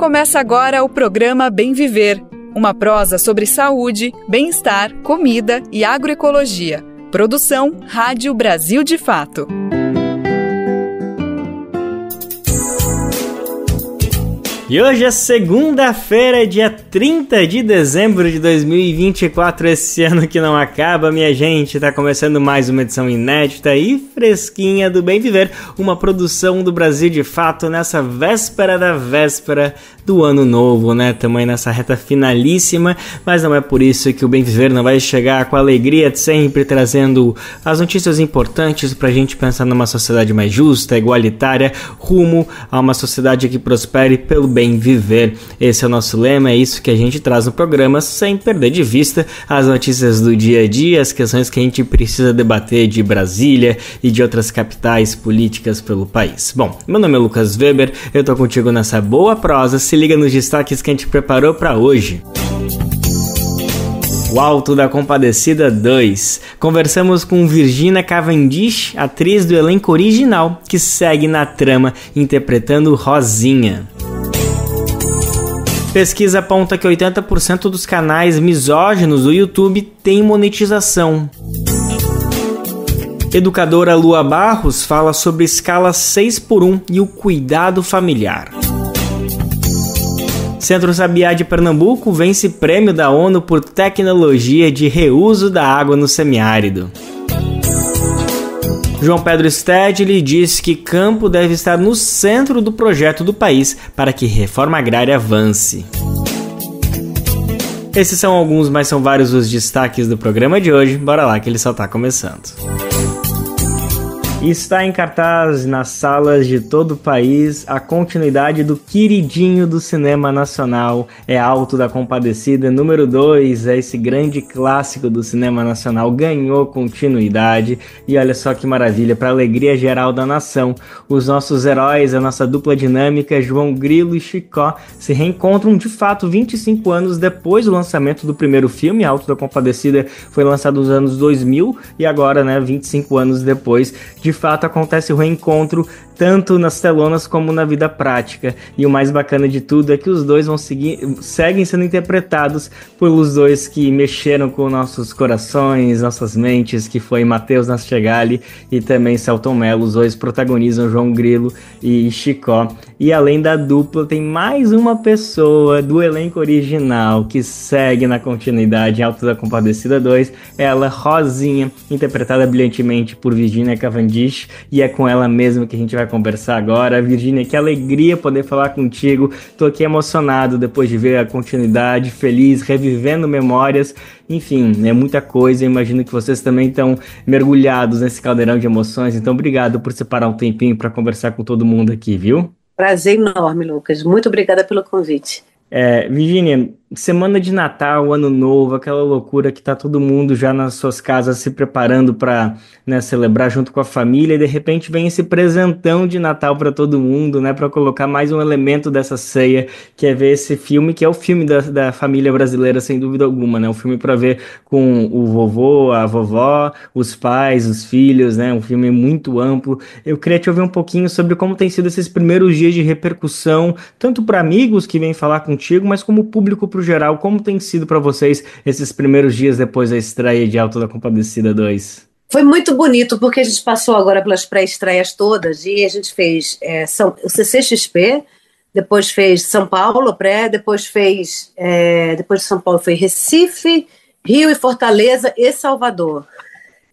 Começa agora o programa Bem Viver, uma prosa sobre saúde, bem-estar, comida e agroecologia. Produção Rádio Brasil de Fato. E hoje é segunda-feira, dia 30 de dezembro de 2024, esse ano que não acaba, minha gente. Tá começando mais uma edição inédita e fresquinha do Bem Viver, uma produção do Brasil de Fato nessa véspera da véspera do ano novo, né? Também nessa reta finalíssima, mas não é por isso que o Bem Viver não vai chegar com a alegria de sempre, trazendo as notícias importantes pra gente pensar numa sociedade mais justa, igualitária, rumo a uma sociedade que prospere pelo bem viver. Esse é o nosso lema, é isso que a gente traz no programa, sem perder de vista as notícias do dia a dia, as questões que a gente precisa debater de Brasília e de outras capitais políticas pelo país. Bom, meu nome é Lucas Weber, eu tô contigo nessa boa prosa, se liga nos destaques que a gente preparou para hoje. O Alto da Compadecida 2. Conversamos com Virginia Cavendish, atriz do elenco original, que segue na trama interpretando Rosinha. Pesquisa aponta que 80% dos canais misóginos do YouTube têm monetização. Educadora Lua Barros fala sobre escala 6x1 e o cuidado familiar. Centro Sabiá de Pernambuco vence prêmio da ONU por tecnologia de reuso da água no semiárido. João Pedro Stedley diz que campo deve estar no centro do projeto do país para que reforma agrária avance. Esses são alguns, mas são vários os destaques do programa de hoje. Bora lá que ele só está começando. Está em cartaz nas salas de todo o país a continuidade do queridinho do cinema nacional, é Alto da Compadecida número 2, é esse grande clássico do cinema nacional, ganhou continuidade e olha só que maravilha, para a alegria geral da nação, os nossos heróis, a nossa dupla dinâmica, João Grilo e Chicó, se reencontram de fato 25 anos depois do lançamento do primeiro filme. Alto da Compadecida foi lançado nos anos 2000 e agora, 25 anos depois, de fato acontece o reencontro tanto nas telonas como na vida prática. E o mais bacana de tudo é que os dois seguem sendo interpretados pelos dois que mexeram com nossos corações, nossas mentes, que foi Matheus Nastegali e também Selton Mello. Os dois protagonizam João Grilo e Chicó. E além da dupla, tem mais uma pessoa do elenco original que segue na continuidade Alto da Compadecida 2, ela, Rosinha, interpretada brilhantemente por Virginia Cavendish, e é com ela mesmo que a gente vai conversar agora. Virginia, que alegria poder falar contigo, tô aqui emocionado depois de ver a continuidade, feliz, revivendo memórias, enfim, é muita coisa, eu imagino que vocês também estão mergulhados nesse caldeirão de emoções, então obrigado por separar um tempinho para conversar com todo mundo aqui, viu? Prazer enorme, Lucas, muito obrigada pelo convite. Virginia, semana de Natal, Ano Novo, aquela loucura que tá todo mundo já nas suas casas se preparando para celebrar junto com a família, e de repente vem esse presentão de Natal para todo mundo, para colocar mais um elemento dessa ceia, que é ver esse filme, que é o filme da família brasileira, sem dúvida alguma, um filme para ver com o vovô, a vovó, os pais, os filhos, um filme muito amplo. Eu queria te ouvir um pouquinho sobre como tem sido esses primeiros dias de repercussão, tanto para amigos que vêm falar contigo, mas como público pro geral, como tem sido para vocês esses primeiros dias depois da estreia de Alto da Compadecida 2? Foi muito bonito, porque a gente passou agora pelas pré-estreias todas, e a gente fez o CCXP, depois fez São Paulo, depois de São Paulo foi Recife, Rio e Fortaleza e Salvador.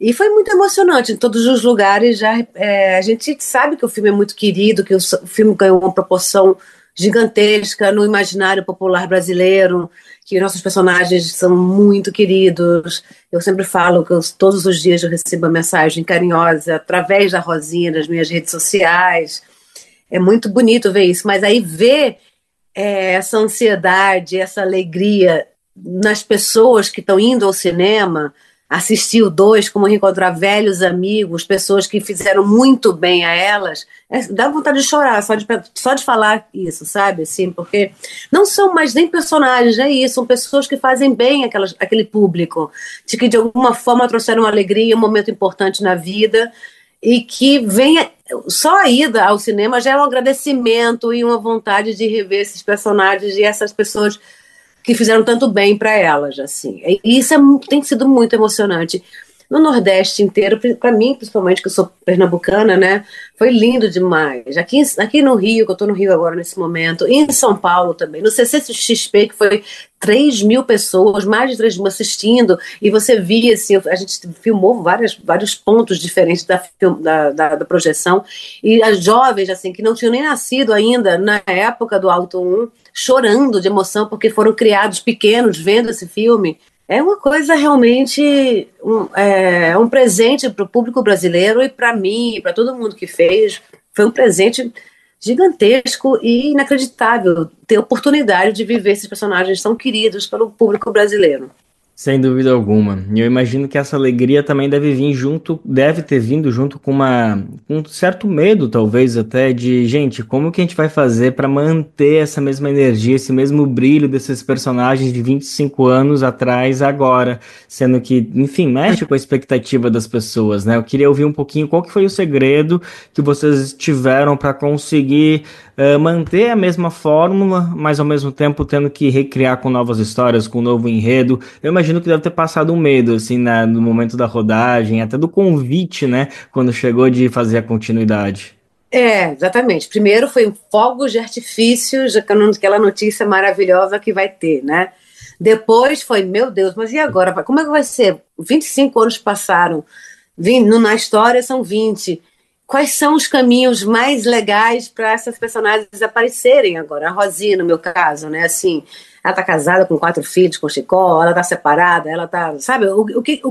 E foi muito emocionante, em todos os lugares. A gente sabe que o filme é muito querido, que o filme ganhou uma proporção gigantesca no imaginário popular brasileiro, que nossos personagens são muito queridos. Eu sempre falo que todos os dias eu recebo uma mensagem carinhosa através da Rosinha, das minhas redes sociais. É muito bonito ver isso, mas aí ver essa ansiedade, essa alegria nas pessoas que estão indo ao cinema, assistir o 2, como reencontrar velhos amigos, pessoas que fizeram muito bem a elas, dá vontade de chorar só de falar isso, sabe? Assim, porque não são mais nem personagens, é isso, são pessoas que fazem bem aquele público, de que de alguma forma trouxeram uma alegria, um momento importante na vida, e que venha, só a ida ao cinema já é um agradecimento e uma vontade de rever esses personagens e essas pessoas que fizeram tanto bem para elas, assim. E isso tem sido muito emocionante. No Nordeste inteiro, para mim, principalmente, que eu sou pernambucana, né? Foi lindo demais. Aqui no Rio, que eu estou no Rio agora nesse momento, e em São Paulo também, no CCXP, que foi 3 mil pessoas, mais de 3 mil assistindo, e você via, assim, a gente filmou vários pontos diferentes da projeção, e as jovens, assim, que não tinham nem nascido ainda na época do Auto 1, chorando de emoção, porque foram criados pequenos vendo esse filme. É uma coisa realmente, um presente para o público brasileiro e para mim, e para todo mundo que fez. Foi um presente gigantesco e inacreditável ter a oportunidade de viver esses personagens tão queridos pelo público brasileiro. Sem dúvida alguma. E eu imagino que essa alegria também deve ter vindo junto com um certo medo, talvez até, de, gente, como que a gente vai fazer para manter essa mesma energia, esse mesmo brilho desses personagens de 25 anos atrás agora, sendo que, enfim, mexe com a expectativa das pessoas, né? Eu queria ouvir um pouquinho qual que foi o segredo que vocês tiveram para conseguir manter a mesma fórmula, mas ao mesmo tempo tendo que recriar com novas histórias, com um novo enredo. Eu imagino que deve ter passado um medo, assim, no momento da rodagem, até do convite, né, quando chegou de fazer a continuidade. Exatamente. Primeiro foi fogos de artifício, aquela notícia maravilhosa que vai ter, né? Depois foi, meu Deus, mas e agora? Como é que vai ser? 25 anos passaram, na história são 20. Quais são os caminhos mais legais para essas personagens aparecerem agora? A Rosinha, no meu caso, né? Assim, ela está casada com 4 filhos, com Chicó, ela está separada, ela está, sabe? O que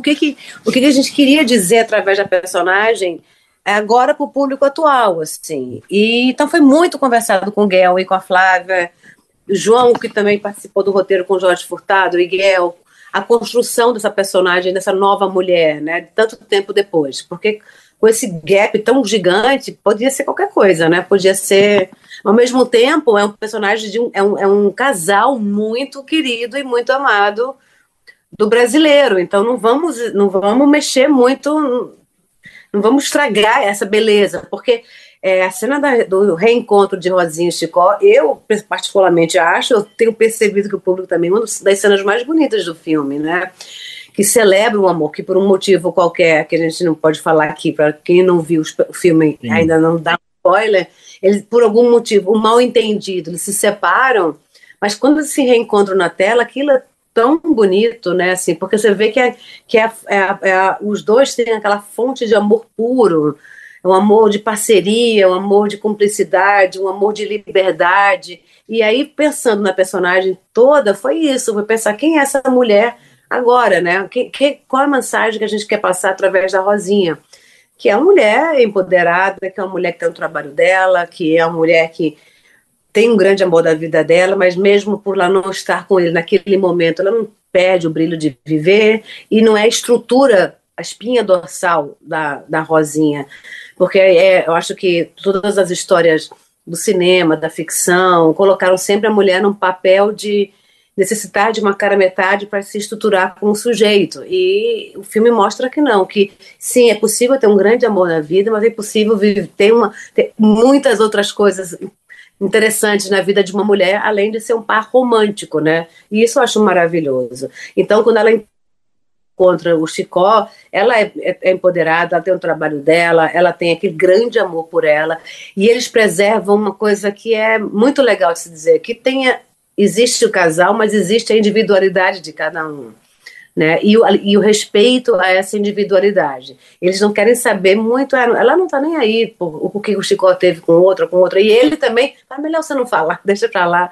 a gente queria dizer através da personagem agora para o público atual, assim. E então foi muito conversado com o Guel e com a Flávia, o João, que também participou do roteiro com o Jorge Furtado, e Guel, a construção dessa personagem, dessa nova mulher, né? Tanto tempo depois, porque com esse gap tão gigante, podia ser qualquer coisa, né? Podia ser, ao mesmo tempo, é um personagem é um casal muito querido e muito amado do brasileiro. Então não vamos mexer muito, não vamos estragar essa beleza, porque a cena do reencontro de Rosinha e Chicó, eu particularmente acho, eu tenho percebido que o público também, uma das cenas mais bonitas do filme, né? Que celebra o amor, que por um motivo qualquer, que a gente não pode falar aqui, para quem não viu o filme, sim, ainda não dá spoiler, eles, por algum motivo, um mal entendido, eles se separam, mas quando se reencontram na tela, aquilo é tão bonito, né, assim, porque você vê os dois têm aquela fonte de amor puro, um amor de parceria, um amor de cumplicidade, um amor de liberdade, e aí, pensando na personagem toda, foi isso, foi pensar quem é essa mulher agora, né? Qual a mensagem que a gente quer passar através da Rosinha? Que é uma mulher empoderada, que é uma mulher que tem o trabalho dela, que é uma mulher que tem um grande amor da vida dela, mas mesmo por ela não estar com ele naquele momento, ela não perde o brilho de viver, e não é a estrutura, a espinha dorsal da Rosinha, porque eu acho que todas as histórias do cinema, da ficção, colocaram sempre a mulher num papel de necessitar de uma cara metade para se estruturar como sujeito, e o filme mostra que não, que sim, é possível ter um grande amor na vida, mas é possível ter muitas outras coisas interessantes na vida de uma mulher, além de ser um par romântico, né, e isso eu acho maravilhoso. Então, quando ela encontra o Chicó, ela é empoderada, ela tem o trabalho dela, ela tem aquele grande amor por ela, e eles preservam uma coisa que é muito legal de se dizer, que existe o casal, mas existe a individualidade de cada um, né? E o respeito a essa individualidade. Eles não querem saber muito, ela não está nem aí por que o Chicó teve com outra, e ele também, melhor você não falar, deixa para lá.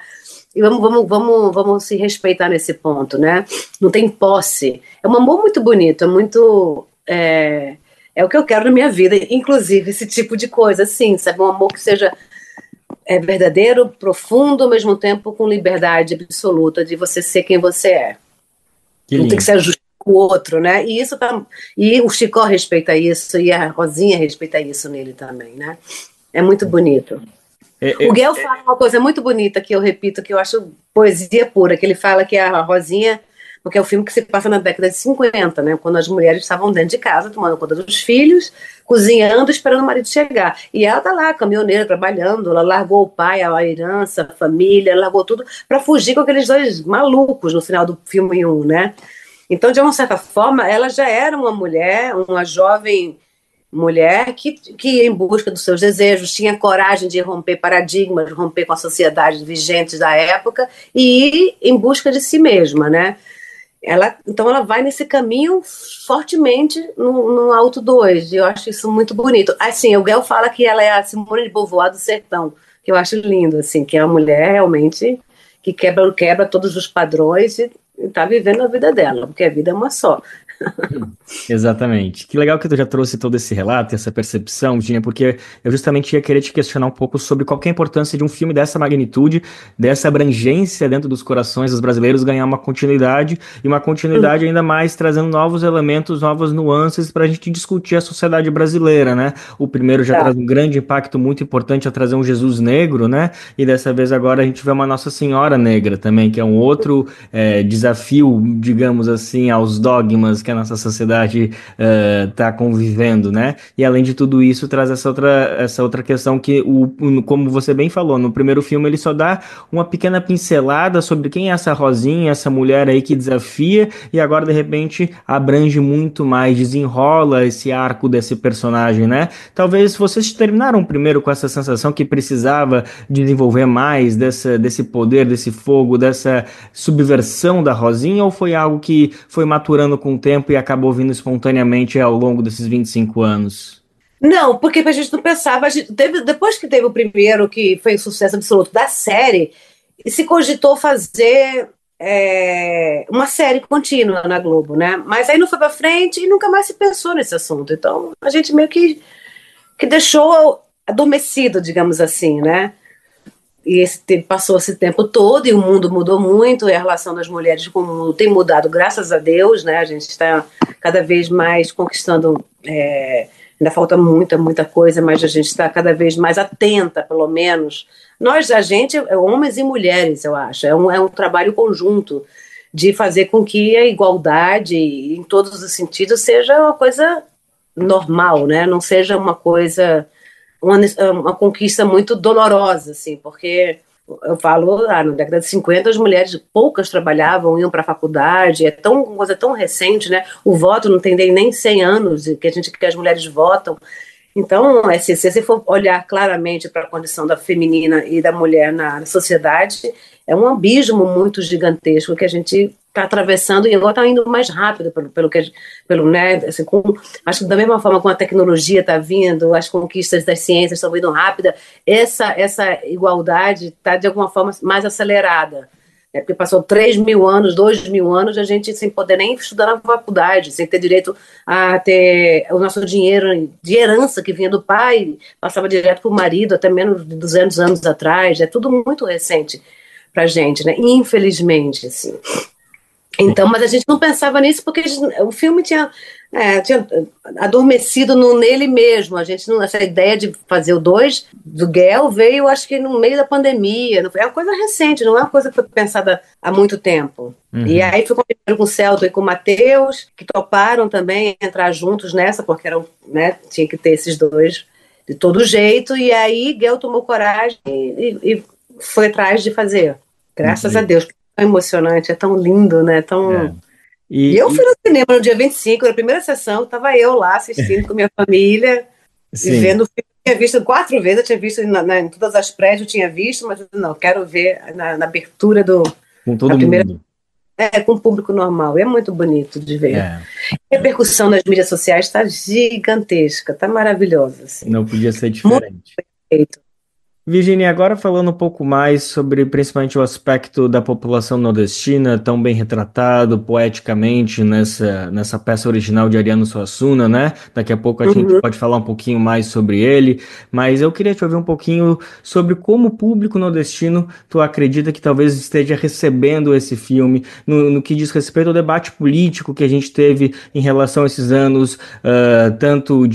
E vamos se respeitar nesse ponto, né? Não tem posse. É um amor muito bonito, é muito... É o que eu quero na minha vida, inclusive esse tipo de coisa, assim, sabe? Um amor que seja verdadeiro, profundo, ao mesmo tempo com liberdade absoluta de você ser quem você é. Não tem que ser justo com o outro, né? E o Chicó respeita isso, e a Rosinha respeita isso nele também, né? É muito bonito. O Guel fala uma coisa muito bonita que eu repito, que eu acho poesia pura, que ele fala que a Rosinha porque é o filme que se passa na década de 50, né, quando as mulheres estavam dentro de casa, tomando conta dos filhos, cozinhando, esperando o marido chegar. E ela tá lá, caminhoneira, trabalhando, ela largou o pai, a herança, a família, largou tudo para fugir com aqueles dois malucos no final do filme 1, né? Então, de uma certa forma, ela já era uma mulher, uma jovem mulher que ia em busca dos seus desejos, tinha coragem de romper paradigmas, romper com a sociedade vigente da época e ir em busca de si mesma, né? Então ela vai nesse caminho fortemente no Auto 2, e eu acho isso muito bonito. Assim, o Guel fala que ela é a Simone de Beauvoir do sertão, que eu acho lindo, assim, que é uma mulher realmente que quebra todos os padrões e está vivendo a vida dela, porque a vida é uma só. Exatamente. Que legal que tu já trouxe todo esse relato, essa percepção, Virginia, porque eu justamente ia querer te questionar um pouco sobre qual que é a importância de um filme dessa magnitude, dessa abrangência dentro dos corações dos brasileiros ganhar uma continuidade, e uma continuidade ainda mais trazendo novos elementos, novas nuances para a gente discutir a sociedade brasileira, né? O primeiro já traz um grande impacto muito importante a trazer um Jesus negro, né? E dessa vez agora a gente vê uma Nossa Senhora negra também, que é um outro desafio, digamos assim, aos dogmas que a nossa sociedade está convivendo, né? E além de tudo isso, traz essa outra questão que, como você bem falou, no primeiro filme ele só dá uma pequena pincelada sobre quem é essa Rosinha, essa mulher aí que desafia, e agora de repente abrange muito mais, desenrola esse arco desse personagem, né? Talvez vocês terminaram primeiro com essa sensação que precisava desenvolver mais desse poder, desse fogo, dessa subversão da Rosinha, ou foi algo que foi maturando com o tempo e acabou vindo espontaneamente ao longo desses 25 anos? Não, porque a gente não pensava. Depois que teve o primeiro, que foi um sucesso absoluto da série, se cogitou fazer uma série contínua na Globo, né? Mas aí não foi para frente e nunca mais se pensou nesse assunto. Então a gente meio que deixou adormecido, digamos assim, né? E passou esse tempo todo e o mundo mudou muito, e a relação das mulheres com o mundo tem mudado, graças a Deus, né? A gente está cada vez mais conquistando, ainda falta muita coisa, mas a gente está cada vez mais atenta, pelo menos. A gente, homens e mulheres, eu acho, é um trabalho conjunto de fazer com que a igualdade, em todos os sentidos, seja uma coisa normal, né? Não seja uma coisa... Uma conquista muito dolorosa, assim, porque eu falo, na década de 50 as mulheres poucas trabalhavam, iam para a faculdade, uma coisa tão recente, né? O voto não tem nem 100 anos que as mulheres votam. Então, se você for olhar claramente para a condição da feminina e da mulher na sociedade, é um abismo muito gigantesco que a gente está atravessando, e agora está indo mais rápido né, assim, acho que da mesma forma como a tecnologia está vindo, as conquistas das ciências estão vindo rápida, essa igualdade está de alguma forma mais acelerada. Porque passou 3.000 anos, 2.000 anos, a gente sem poder nem estudar na faculdade, sem ter direito a ter o nosso dinheiro de herança que vinha do pai, passava direto para o marido, até menos de 200 anos atrás. É tudo muito recente para a gente, né? Infelizmente, assim. Então, mas a gente não pensava nisso porque o filme tinha adormecido nele mesmo. A gente não, essa ideia de fazer o 2 do Guel veio, acho que no meio da pandemia. É uma coisa recente, não é uma coisa que foi pensada há muito tempo. Uhum. E aí foi com o Celto e com o Matheus, que toparam também entrar juntos nessa, porque tinha que ter esses dois de todo jeito. E aí Guel tomou coragem e foi atrás de fazer. Graças a Deus. É emocionante, é tão lindo, né? E eu fui no cinema no dia 25, na primeira sessão, estava eu lá assistindo com minha família, e vendo o filme. Eu tinha visto 4 vezes, eu tinha visto em todas as prédios, eu tinha visto, mas não, quero ver na abertura com todo mundo. Com o público normal. É muito bonito de ver. A repercussão nas mídias sociais está gigantesca, está maravilhosa. Assim. Não podia ser diferente. Muito perfeito. Virginia, agora falando um pouco mais sobre principalmente o aspecto da população nordestina, tão bem retratado poeticamente nessa peça original de Ariano Suassuna, né? Daqui a pouco a gente pode falar um pouquinho mais sobre ele, mas eu queria te ouvir um pouquinho sobre como o público nordestino tu acredita que talvez esteja recebendo esse filme, no que diz respeito ao debate político que a gente teve em relação a esses anos, tanto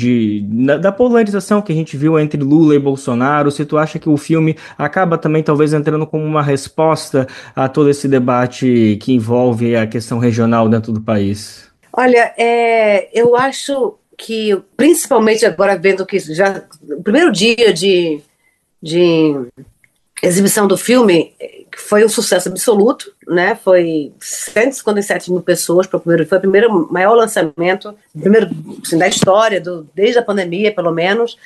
da polarização que a gente viu entre Lula e Bolsonaro. Se tu acha que o filme acaba também talvez entrando como uma resposta a todo esse debate que envolve a questão regional dentro do país? Olha, eu acho que, principalmente agora vendo que já o primeiro dia de exibição do filme foi um sucesso absoluto, né? Foi 157 mil pessoas foi o primeiro maior lançamento, primeiro assim, da história, desde a pandemia, pelo menos,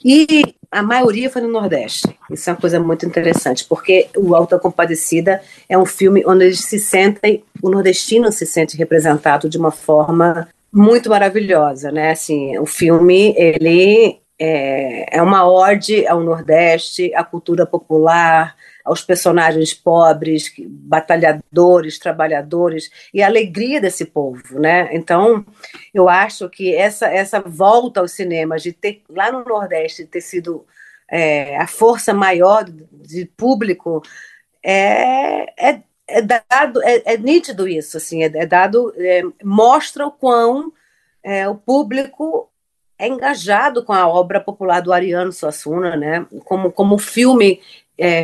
e a maioria foi no Nordeste. Isso é uma coisa muito interessante, porque o Auto da Compadecida é um filme onde eles se sentem, o nordestino se sente representado de uma forma muito maravilhosa, né? Assim, o filme, ele é uma ode ao Nordeste, à cultura popular, aos personagens pobres, batalhadores, trabalhadores, e a alegria desse povo, né? Então, eu acho que essa volta aos cinemas, de ter lá no Nordeste, ter sido a força maior de público, dado, é nítido isso, assim, dado, mostra o quão o público é engajado com a obra popular do Ariano Suassuna, né? Como o filme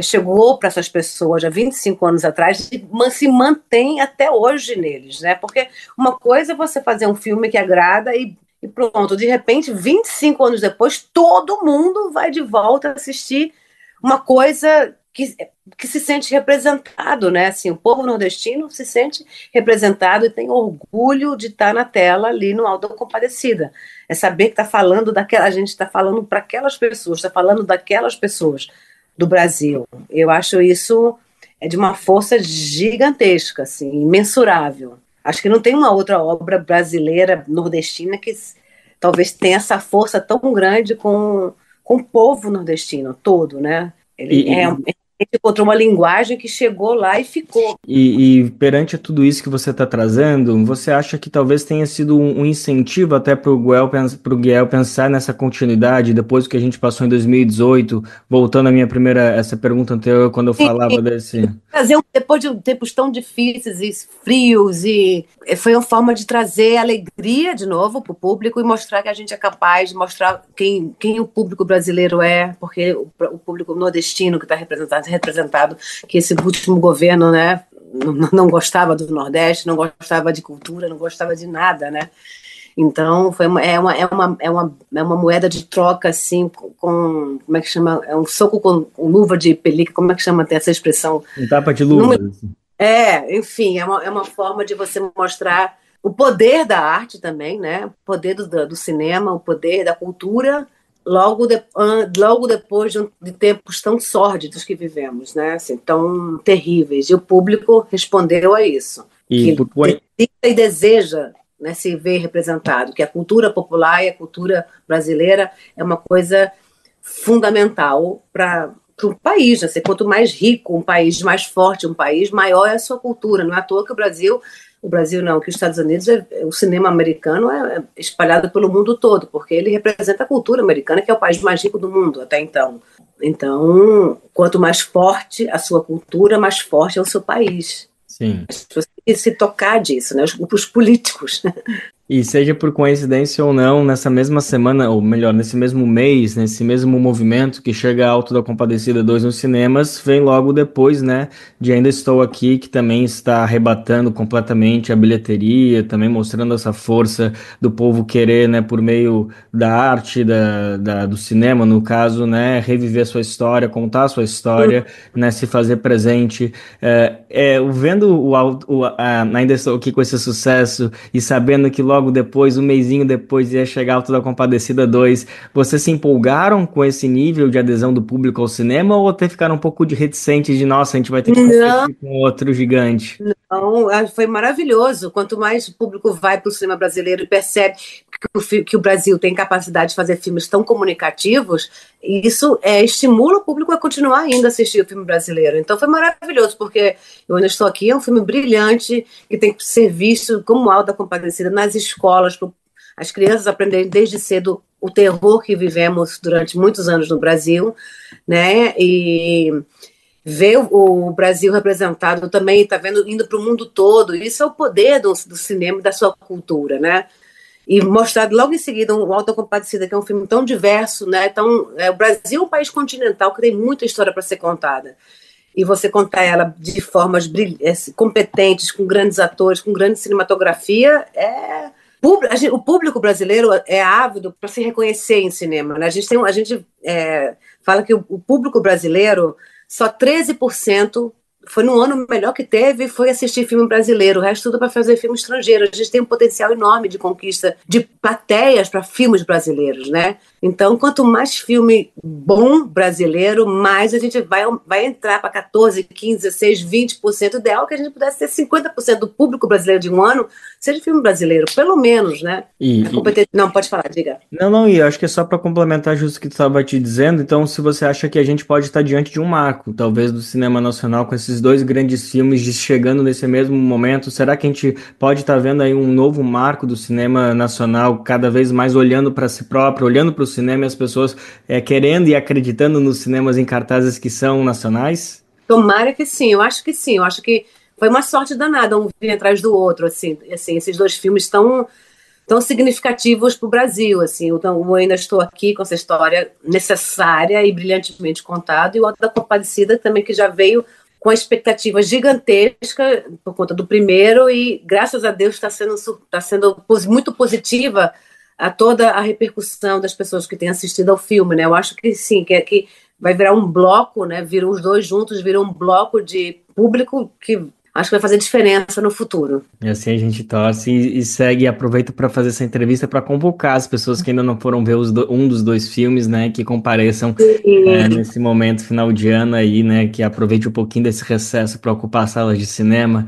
chegou para essas pessoas há 25 anos atrás e se mantém até hoje neles, né? Porque uma coisa é você fazer um filme que agrada e pronto, de repente, 25 anos depois, todo mundo vai de volta assistir uma coisa que se sente representado, né? Assim, o povo nordestino se sente representado e tem orgulho de estar na tela ali no Auto da Compadecida. É saber que a gente está falando para aquelas pessoas, está falando daquelas pessoas do Brasil. Eu acho isso de uma força gigantesca, assim, imensurável. Acho que não tem uma outra obra brasileira, nordestina, que talvez tenha essa força tão grande com o povo nordestino todo, né? Ele encontrou uma linguagem que chegou lá e ficou. E perante tudo isso que você está trazendo, você acha que talvez tenha sido um incentivo até para o Guel pensar nessa continuidade, depois do que a gente passou em 2018, voltando à essa pergunta anterior, quando eu falava desse... Depois de tempos tão difíceis e frios, e foi uma forma de trazer alegria de novo para o público e mostrar que a gente é capaz de mostrar quem o público brasileiro é, porque o público nordestino que está representado, que esse último governo, né, não gostava do Nordeste, não gostava de cultura, não gostava de nada, né? Então, é uma moeda de troca, assim, como é que chama? É um soco com luva de pelica, como é que chama essa expressão? Um tapa de luva. Enfim, é uma forma de você mostrar o poder da arte também, né? O poder do cinema, o poder da cultura, logo depois de tempos tão sórdidos que vivemos, né? Assim, tão terríveis. E o público respondeu a isso. Que deseja, né, se ver representado, que a cultura popular e a cultura brasileira é uma coisa fundamental para um país, né? Quanto mais rico um país, mais forte um país, maior é a sua cultura. Não é à toa que que os Estados Unidos, o cinema americano é espalhado pelo mundo todo, porque ele representa a cultura americana, que é o país mais rico do mundo até então. Então, quanto mais forte a sua cultura, mais forte é o seu país. Sim. As pessoas têm que se tocar disso, né? Os políticos. E seja por coincidência ou não, nessa mesma semana, ou melhor, nesse mesmo mês, nesse mesmo movimento que chega Auto da Compadecida 2 nos cinemas, vem logo depois, né, de Ainda Estou Aqui, que também está arrebatando completamente a bilheteria, também mostrando essa força do povo querer, né, por meio da arte, do cinema, no caso, né, reviver a sua história, contar a sua história, né, se fazer presente. Vendo Ainda Estou Aqui com esse sucesso e sabendo que logo depois, um mesinho depois, ia chegar Auto da Compadecida 2. Vocês se empolgaram com esse nível de adesão do público ao cinema ou até ficaram um pouco reticentes de, nossa, a gente vai ter que competir com outro gigante? Não, foi maravilhoso. Quanto mais o público vai para o cinema brasileiro e percebe que o Brasil tem capacidade de fazer filmes tão comunicativos, isso estimula o público a continuar ainda a assistir o filme brasileiro. Então foi maravilhoso, porque Eu Ainda Estou Aqui é um filme brilhante que tem que ser visto como Auto da Compadecida nas escolas, para as crianças aprenderem desde cedo o terror que vivemos durante muitos anos no Brasil, né? E ver o Brasil representado também, está vendo, indo para o mundo todo. Isso é o poder do cinema e da sua cultura, né? e mostrado logo em seguida o Auto da Compadecida, que é um filme tão diverso, né? O Brasil é um país continental que tem muita história para ser contada. E você contar ela de formas competentes, com grandes atores, com grande cinematografia, o público brasileiro é ávido para se reconhecer em cinema, né? A gente fala que o público brasileiro, só 13% foi no ano melhor que teve, foi assistir filme brasileiro, o resto tudo para fazer filme estrangeiro. A gente tem um potencial enorme de conquista de plateias para filmes brasileiros, né? Então, quanto mais filme bom brasileiro, mais a gente vai entrar para 14, 15, 16, 20%. O ideal é que a gente pudesse ter 50% do público brasileiro de um ano seja filme brasileiro, pelo menos, né? Não, pode falar, diga. Não, e acho que é só para complementar justo o que tu estava te dizendo. Então, se você acha que a gente pode estar diante de um marco, talvez do cinema nacional, com esses dois grandes filmes chegando nesse mesmo momento, será que a gente pode estar vendo aí um novo marco do cinema nacional, cada vez mais olhando para si próprio, olhando para o cinema e as pessoas querendo e acreditando nos cinemas em cartazes que são nacionais? Tomara que sim, eu acho que sim. Eu acho que foi uma sorte danada um vir atrás do outro, assim esses dois filmes tão significativos para o Brasil, assim. Então, eu ainda estou aqui com essa história necessária e brilhantemente contada, e o Auto da Compadecida também, que já veio com a expectativa gigantesca por conta do primeiro, e graças a Deus está sendo muito positiva a toda a repercussão das pessoas que têm assistido ao filme, né? Eu acho que sim, que vai virar um bloco, né? Viram os dois juntos, viram um bloco de público que acho que vai fazer diferença no futuro. E assim a gente torce e segue e aproveita para fazer essa entrevista para convocar as pessoas que ainda não foram ver um dos dois filmes, né, que compareçam nesse momento final de ano aí, né, que aproveite um pouquinho desse recesso para ocupar salas de cinema.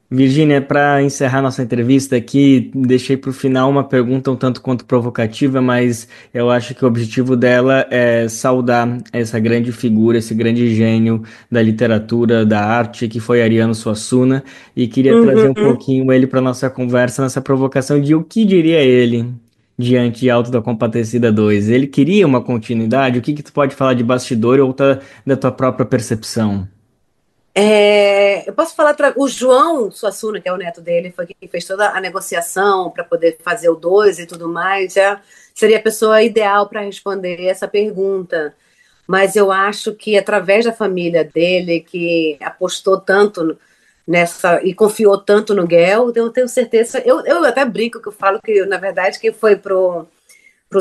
Virgínia, para encerrar nossa entrevista aqui, deixei para o final uma pergunta um tanto quanto provocativa, mas eu acho que o objetivo dela é saudar essa grande figura, esse grande gênio da literatura, da arte, que foi Ariano Suassuna, e queria trazer um pouquinho ele para nossa conversa, nessa provocação de o que diria ele diante de Auto da Compadecida 2. Ele queria uma continuidade? O que tu pode falar de bastidor ou da tua própria percepção? Eu posso falar, o João Suassuna, que é o neto dele, foi quem fez toda a negociação para poder fazer o 2 e tudo mais, seria a pessoa ideal para responder essa pergunta. Mas eu acho que através da família dele, que apostou tanto nessa e confiou tanto no Guel, eu tenho certeza, eu até brinco que eu falo que, na verdade, quem foi pro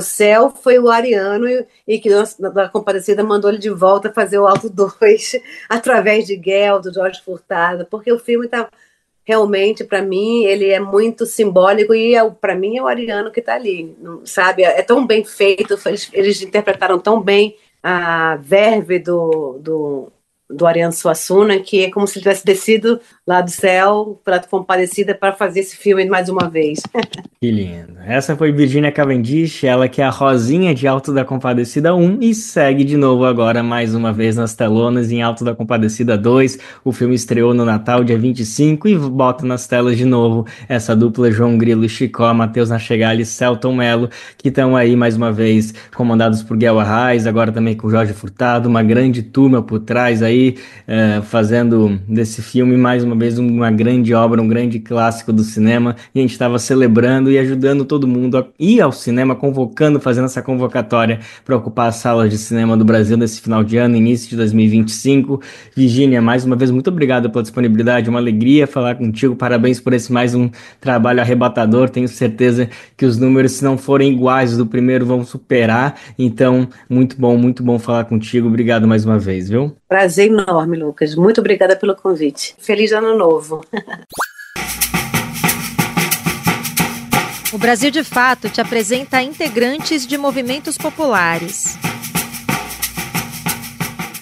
céu foi o Ariano, e que da Compadecida mandou ele de volta fazer o Auto 2 através de Guel, do Jorge Furtado, porque o filme está realmente, para mim, ele é muito simbólico, e para mim é o Ariano que está ali, sabe? É tão bem feito, eles interpretaram tão bem a verve do Ariano Suassuna, que é como se ele tivesse descido lá do céu para Compadecida para fazer esse filme mais uma vez. Que lindo. Essa foi Virgínia Cavendish, ela que é a Rosinha de Auto da Compadecida 1 e segue de novo agora mais uma vez nas telonas em Auto da Compadecida 2. O filme estreou no Natal, dia 25, e bota nas telas de novo essa dupla João Grilo e Chicó, Matheus Nachegali e Celton Mello, que estão aí mais uma vez comandados por Guel Arraes, agora também com Jorge Furtado, uma grande turma por trás aí, fazendo desse filme mais uma vez uma grande obra, um grande clássico do cinema, e a gente estava celebrando e ajudando todo mundo a ir ao cinema, convocando, fazendo essa convocatória para ocupar as salas de cinema do Brasil nesse final de ano, início de 2025. Virgínia, mais uma vez, muito obrigado pela disponibilidade, uma alegria falar contigo, parabéns por esse mais um trabalho arrebatador, tenho certeza que os números, se não forem iguais do primeiro, vão superar, então, muito bom falar contigo, obrigado mais uma vez, viu? Prazer enorme, Lucas, muito obrigada pelo convite. Feliz ano novo. O Brasil de Fato te apresenta integrantes de movimentos populares.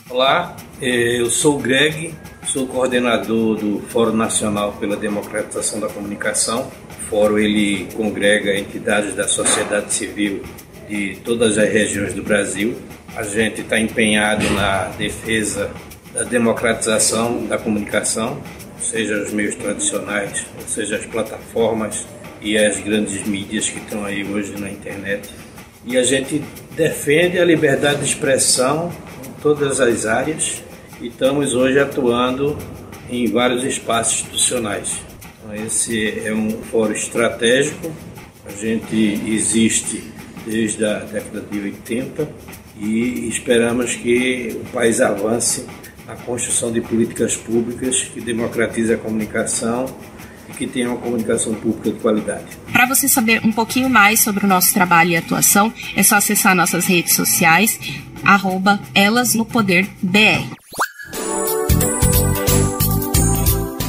Olá, eu sou o Greg, sou coordenador do Fórum Nacional pela Democratização da Comunicação. O Fórum ele congrega entidades da sociedade civil de todas as regiões do Brasil. A gente está empenhado na defesa da democratização da comunicação, seja os meios tradicionais, ou seja as plataformas e as grandes mídias que estão aí hoje na internet. E a gente defende a liberdade de expressão em todas as áreas e estamos hoje atuando em vários espaços institucionais. Então, esse é um fórum estratégico A gente existe desde a década de 80 e esperamos que o país avance na construção de políticas públicas que democratizem a comunicação e que tenham uma comunicação pública de qualidade. Para você saber um pouquinho mais sobre o nosso trabalho e atuação, é só acessar nossas redes sociais, @elasnopoderbr.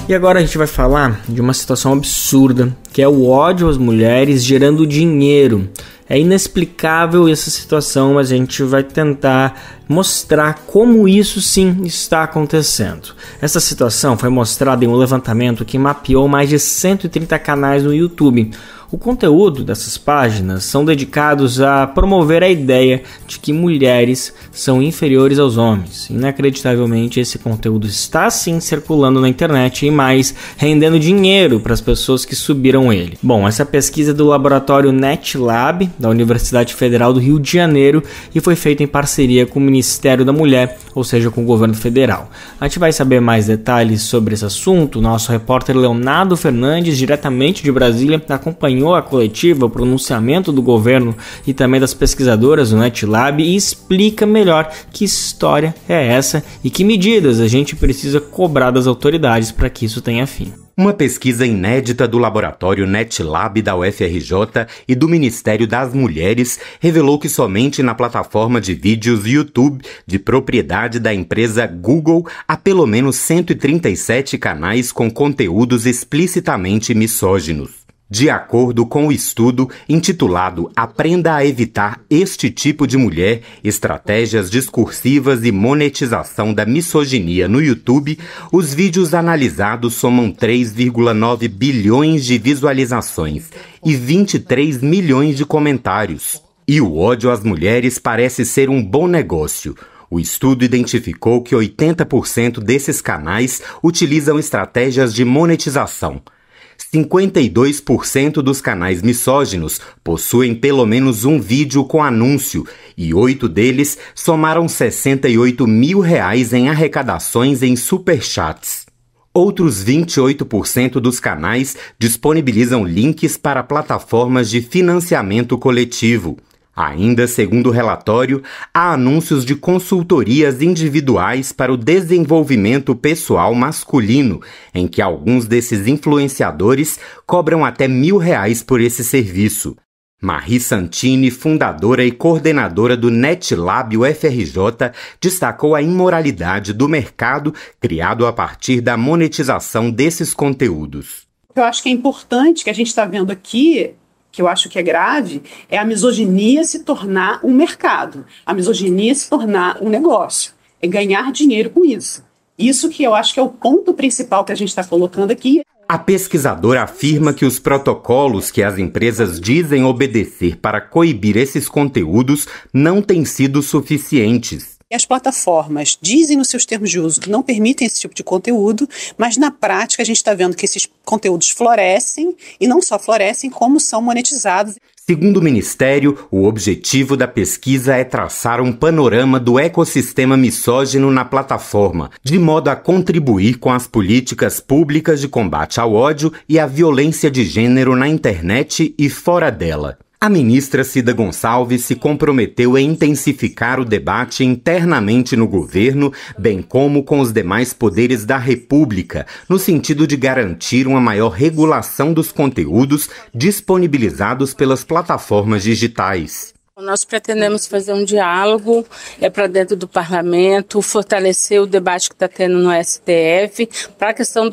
E agora a gente vai falar de uma situação absurda, que é o ódio às mulheres gerando dinheiro. É inexplicável essa situação, mas a gente vai tentar mostrar como isso sim está acontecendo. Essa situação foi mostrada em um levantamento que mapeou mais de 130 canais no YouTube. O conteúdo dessas páginas são dedicados a promover a ideia de que mulheres são inferiores aos homens. Inacreditavelmente, esse conteúdo está sim circulando na internet e mais, rendendo dinheiro para as pessoas que subiram ele. Bom, essa pesquisa é do laboratório NetLab, da Universidade Federal do Rio de Janeiro, e foi feita em parceria com o Ministério da Mulher, ou seja, com o governo federal. A gente vai saber mais detalhes sobre esse assunto. Nosso repórter Leonardo Fernandes, diretamente de Brasília, acompanhou a coletiva, o pronunciamento do governo e também das pesquisadoras do NetLab e explica melhor que história é essa e que medidas a gente precisa cobrar das autoridades para que isso tenha fim. Uma pesquisa inédita do laboratório NetLab da UFRJ e do Ministério das Mulheres revelou que somente na plataforma de vídeos YouTube, de propriedade da empresa Google, há pelo menos 137 canais com conteúdos explicitamente misóginos. De acordo com o estudo intitulado Aprenda a Evitar este Tipo de Mulher, Estratégias Discursivas e Monetização da Misoginia no YouTube, os vídeos analisados somam 3,9 bilhões de visualizações e 23 milhões de comentários. E o ódio às mulheres parece ser um bom negócio. O estudo identificou que 80% desses canais utilizam estratégias de monetização. 52% dos canais misóginos possuem pelo menos um vídeo com anúncio e 8 deles somaram R$68 mil em arrecadações em superchats. Outros 28% dos canais disponibilizam links para plataformas de financiamento coletivo. Ainda segundo o relatório, há anúncios de consultorias individuais para o desenvolvimento pessoal masculino, em que alguns desses influenciadores cobram até R$1.000 por esse serviço. Marie Santini, fundadora e coordenadora do NetLab UFRJ, destacou a imoralidade do mercado criado a partir da monetização desses conteúdos. Eu acho que é importante que a gente está vendo aqui, que eu acho que é grave, é a misoginia se tornar um mercado, a misoginia se tornar um negócio, é ganhar dinheiro com isso. Isso que eu acho que é o ponto principal que a gente está colocando aqui. A pesquisadora afirma que os protocolos que as empresas dizem obedecer para coibir esses conteúdos não têm sido suficientes. As plataformas dizem nos seus termos de uso que não permitem esse tipo de conteúdo, mas na prática a gente está vendo que esses conteúdos florescem, e não só florescem, como são monetizados. Segundo o Ministério, o objetivo da pesquisa é traçar um panorama do ecossistema misógino na plataforma, de modo a contribuir com as políticas públicas de combate ao ódio e à violência de gênero na internet e fora dela. A ministra Cida Gonçalves se comprometeu a intensificar o debate internamente no governo, bem como com os demais poderes da República, no sentido de garantir uma maior regulação dos conteúdos disponibilizados pelas plataformas digitais. Nós pretendemos fazer um diálogo para dentro do parlamento, fortalecer o debate que está tendo no STF para a questão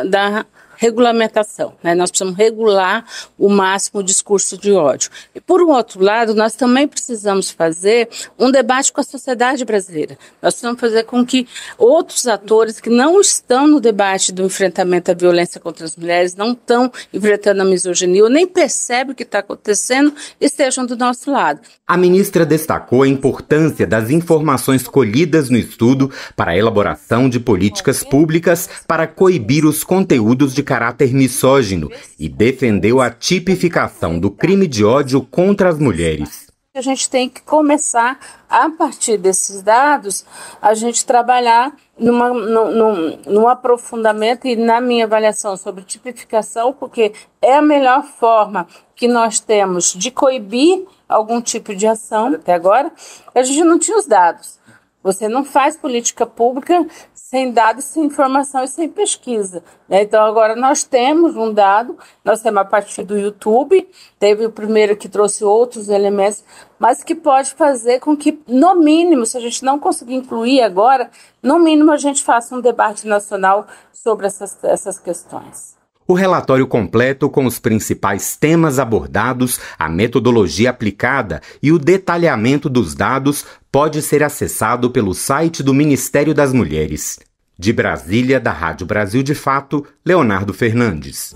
da regulamentação, né? Nós precisamos regular o máximo o discurso de ódio. E, por um outro lado, nós também precisamos fazer um debate com a sociedade brasileira. Nós precisamos fazer com que outros atores que não estão no debate do enfrentamento à violência contra as mulheres, não estão enfrentando a misoginia, ou nem percebem o que está acontecendo, estejam do nosso lado. A ministra destacou a importância das informações colhidas no estudo para a elaboração de políticas públicas para coibir os conteúdos de caráter misógino e defendeu a tipificação do crime de ódio contra as mulheres. que a gente tem que começar, a partir desses dados, a gente trabalhar num aprofundamento e na minha avaliação sobre tipificação, porque é a melhor forma que nós temos de coibir algum tipo de ação. Até agora, a gente não tinha os dados. Você não faz política pública sem dados, sem informação e sem pesquisa, né? Então, agora nós temos um dado, nós temos a partir do YouTube, teve o primeiro que trouxe outros elementos, mas que pode fazer com que, no mínimo, se a gente não conseguir incluir agora, no mínimo a gente faça um debate nacional sobre essas questões. O relatório completo com os principais temas abordados, a metodologia aplicada e o detalhamento dos dados pode ser acessado pelo site do Ministério das Mulheres. De Brasília, da Rádio Brasil de Fato, Leonardo Fernandes.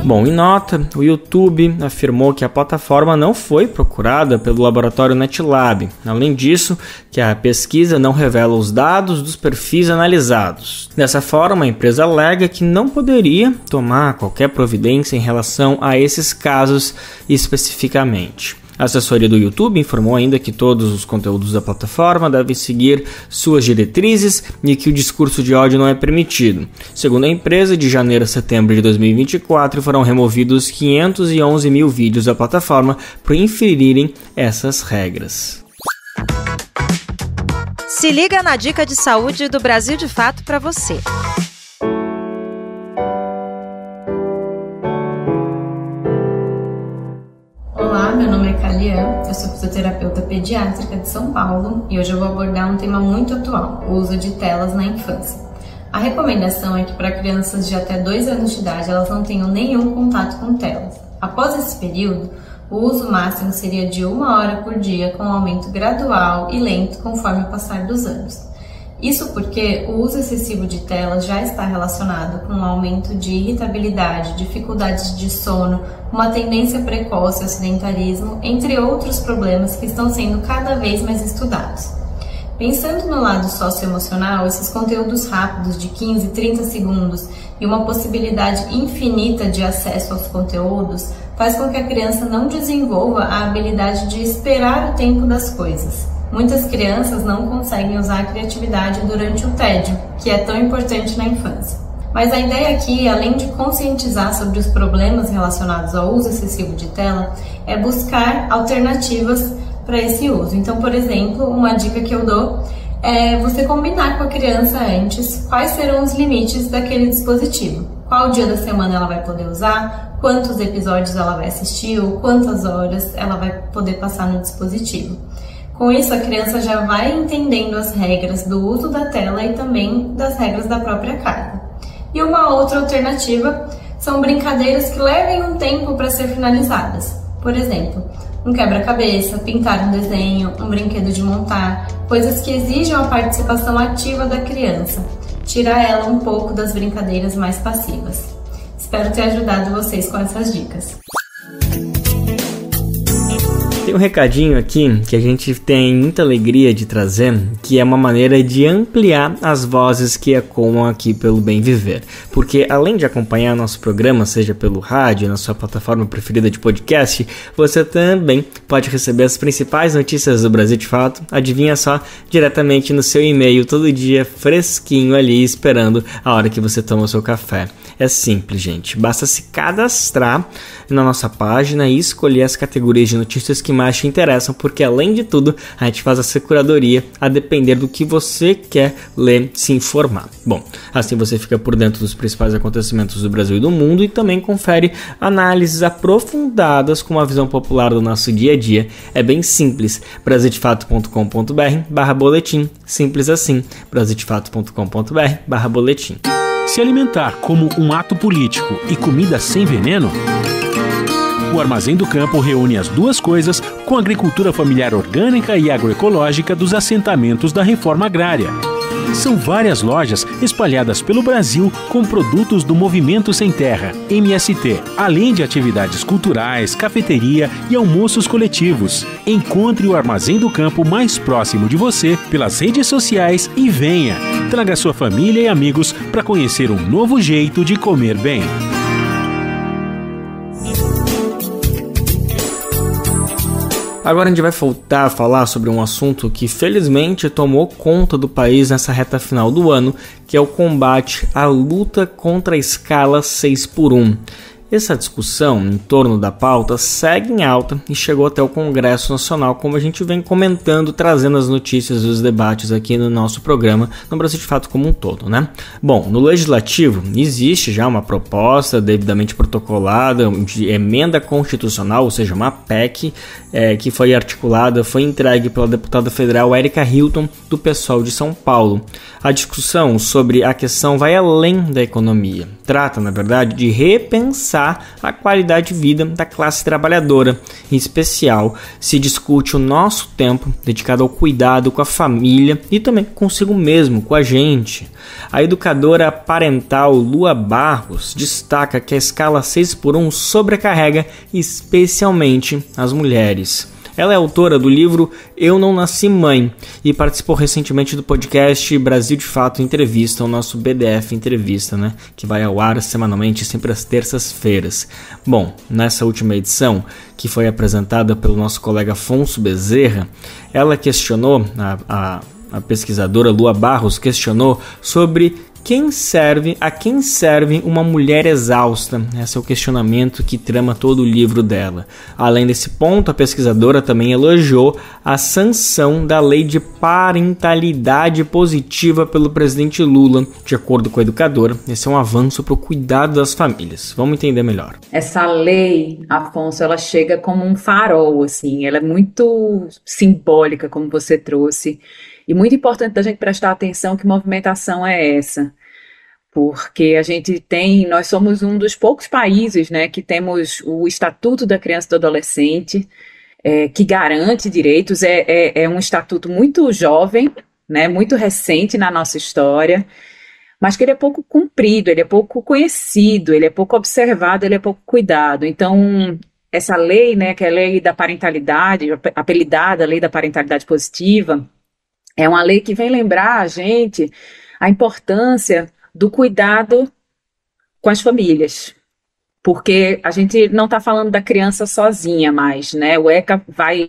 Bom, em nota, o YouTube afirmou que a plataforma não foi procurada pelo laboratório NetLab. Além disso, que a pesquisa não revela os dados dos perfis analisados. Dessa forma, a empresa alega que não poderia tomar qualquer providência em relação a esses casos especificamente. A assessoria do YouTube informou ainda que todos os conteúdos da plataforma devem seguir suas diretrizes e que o discurso de ódio não é permitido. Segundo a empresa, de janeiro a setembro de 2024 foram removidos 511 mil vídeos da plataforma por inferirem essas regras. Se liga na dica de saúde do Brasil de Fato para você. Olá, meu nome é Kalian, eu sou fisioterapeuta pediátrica de São Paulo e hoje eu vou abordar um tema muito atual, o uso de telas na infância. A recomendação é que para crianças de até 2 anos de idade elas não tenham nenhum contato com telas. Após esse período, o uso máximo seria de 1 hora por dia, com um aumento gradual e lento conforme o passar dos anos. Isso porque o uso excessivo de telas já está relacionado com um aumento de irritabilidade, dificuldades de sono, uma tendência precoce ao sedentarismo, entre outros problemas que estão sendo cada vez mais estudados. Pensando no lado socioemocional, esses conteúdos rápidos de 15, 30 segundos e uma possibilidade infinita de acesso aos conteúdos faz com que a criança não desenvolva a habilidade de esperar o tempo das coisas. Muitas crianças não conseguem usar a criatividade durante o tédio, que é tão importante na infância. Mas a ideia aqui, além de conscientizar sobre os problemas relacionados ao uso excessivo de tela, é buscar alternativas para esse uso. Então, por exemplo, uma dica que eu dou é você combinar com a criança antes quais serão os limites daquele dispositivo. Qual dia da semana ela vai poder usar, quantos episódios ela vai assistir ou quantas horas ela vai poder passar no dispositivo. Com isso, a criança já vai entendendo as regras do uso da tela e também das regras da própria carga. E uma outra alternativa são brincadeiras que levem um tempo para ser finalizadas. Por exemplo, um quebra-cabeça, pintar um desenho, um brinquedo de montar, coisas que exijam a participação ativa da criança. Tirar ela um pouco das brincadeiras mais passivas. Espero ter ajudado vocês com essas dicas. Tem um recadinho aqui que a gente tem muita alegria de trazer, que é uma maneira de ampliar as vozes que ecoam aqui pelo Bem Viver. Porque além de acompanhar nosso programa, seja pelo rádio, na sua plataforma preferida de podcast, você também pode receber as principais notícias do Brasil de Fato, adivinha só, diretamente no seu e-mail, todo dia fresquinho ali, esperando a hora que você toma o seu café. É simples, gente. Basta se cadastrar na nossa página e escolher as categorias de notícias que mais te interessam, porque além de tudo, a gente faz essa curadoria a depender do que você quer ler, se informar. Bom, assim você fica por dentro dos principais acontecimentos do Brasil e do mundo e também confere análises aprofundadas com uma visão popular do nosso dia a dia. É bem simples. brasildefato.com.br/boletim. Simples assim. brasildefato.com.br/boletim. Se alimentar como um ato político e comida sem veneno? O Armazém do Campo reúne as duas coisas com a agricultura familiar orgânica e agroecológica dos assentamentos da reforma agrária. São várias lojas espalhadas pelo Brasil com produtos do Movimento Sem Terra, MST, além de atividades culturais, cafeteria e almoços coletivos. Encontre o Armazém do Campo mais próximo de você pelas redes sociais e venha. Traga sua família e amigos para conhecer um novo jeito de comer bem. Agora a gente vai voltar a falar sobre um assunto que felizmente tomou conta do país nessa reta final do ano, que é o combate à luta contra a escala 6x1. Essa discussão em torno da pauta segue em alta e chegou até o Congresso Nacional, como a gente vem comentando, trazendo as notícias e os debates aqui no nosso programa, no Brasil de Fato como um todo, né? Bom, no Legislativo existe já uma proposta devidamente protocolada de emenda constitucional, ou seja, uma PEC, que foi articulada, foi entregue pela deputada federal Érica Hilton, do PSOL de São Paulo. A discussão sobre a questão vai além da economia. Trata, na verdade, de repensar a qualidade de vida da classe trabalhadora. Em especial, se discute o nosso tempo dedicado ao cuidado com a família e também consigo mesmo, com a gente. A educadora parental Lua Barros destaca que a escala 6x1 sobrecarrega especialmente as mulheres. Ela é autora do livro Eu Não Nasci Mãe e participou recentemente do podcast Brasil de Fato Entrevista, o nosso BDF Entrevista, né? Que vai ao ar semanalmente, sempre às terças-feiras. Bom, nessa última edição, que foi apresentada pelo nosso colega Afonso Bezerra, ela questionou, a pesquisadora Lua Barros questionou sobre a quem serve uma mulher exausta? Esse é o questionamento que trama todo o livro dela. Além desse ponto, a pesquisadora também elogiou a sanção da lei de parentalidade positiva pelo presidente Lula. De acordo com a educadora, esse é um avanço para o cuidado das famílias. Vamos entender melhor. Essa lei, Afonso, ela chega como um farol, assim, ela é muito simbólica, como você trouxe. E muito importante da gente prestar atenção que movimentação é essa, porque nós somos um dos poucos países, né, que temos o Estatuto da Criança e do Adolescente, que garante direitos, é um estatuto muito jovem, né, muito recente na nossa história, mas que ele é pouco cumprido, ele é pouco conhecido, ele é pouco observado, ele é pouco cuidado. Então, essa lei, né, que é a lei da parentalidade, apelidada Lei da Parentalidade Positiva, é uma lei que vem lembrar a gente a importância do cuidado com as famílias, porque a gente não está falando da criança sozinha mais, né? O ECA vai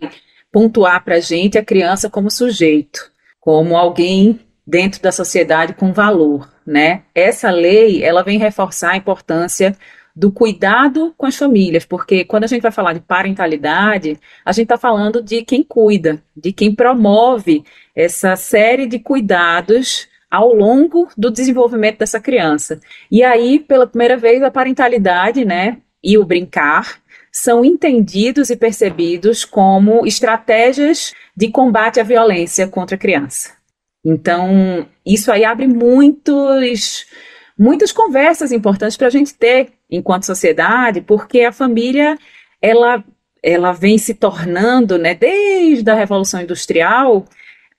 pontuar para a gente a criança como sujeito, como alguém dentro da sociedade com valor, né? Essa lei, ela vem reforçar a importância do cuidado com as famílias, porque quando a gente vai falar de parentalidade, a gente está falando de quem cuida, de quem promove essa série de cuidados ao longo do desenvolvimento dessa criança. E aí, pela primeira vez, a parentalidade, né, e o brincar são entendidos e percebidos como estratégias de combate à violência contra a criança. Então, isso aí abre muitas conversas importantes para a gente ter enquanto sociedade, porque a família, ela vem se tornando, né, desde a Revolução Industrial,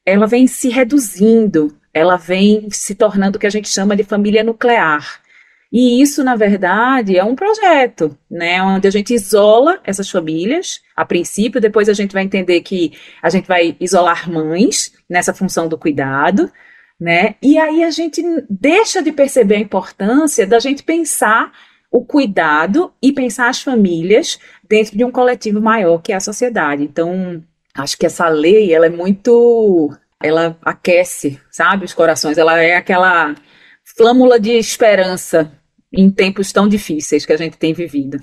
ela vem se reduzindo, ela vem se tornando o que a gente chama de família nuclear. E isso, na verdade, é um projeto, né, onde a gente isola essas famílias, a princípio, depois a gente vai entender que a gente vai isolar mães nessa função do cuidado, né, e aí a gente deixa de perceber a importância da gente pensar o cuidado e pensar as famílias dentro de um coletivo maior, que é a sociedade. Então, acho que essa lei, ela aquece, sabe, os corações, ela é aquela flâmula de esperança em tempos tão difíceis que a gente tem vivido.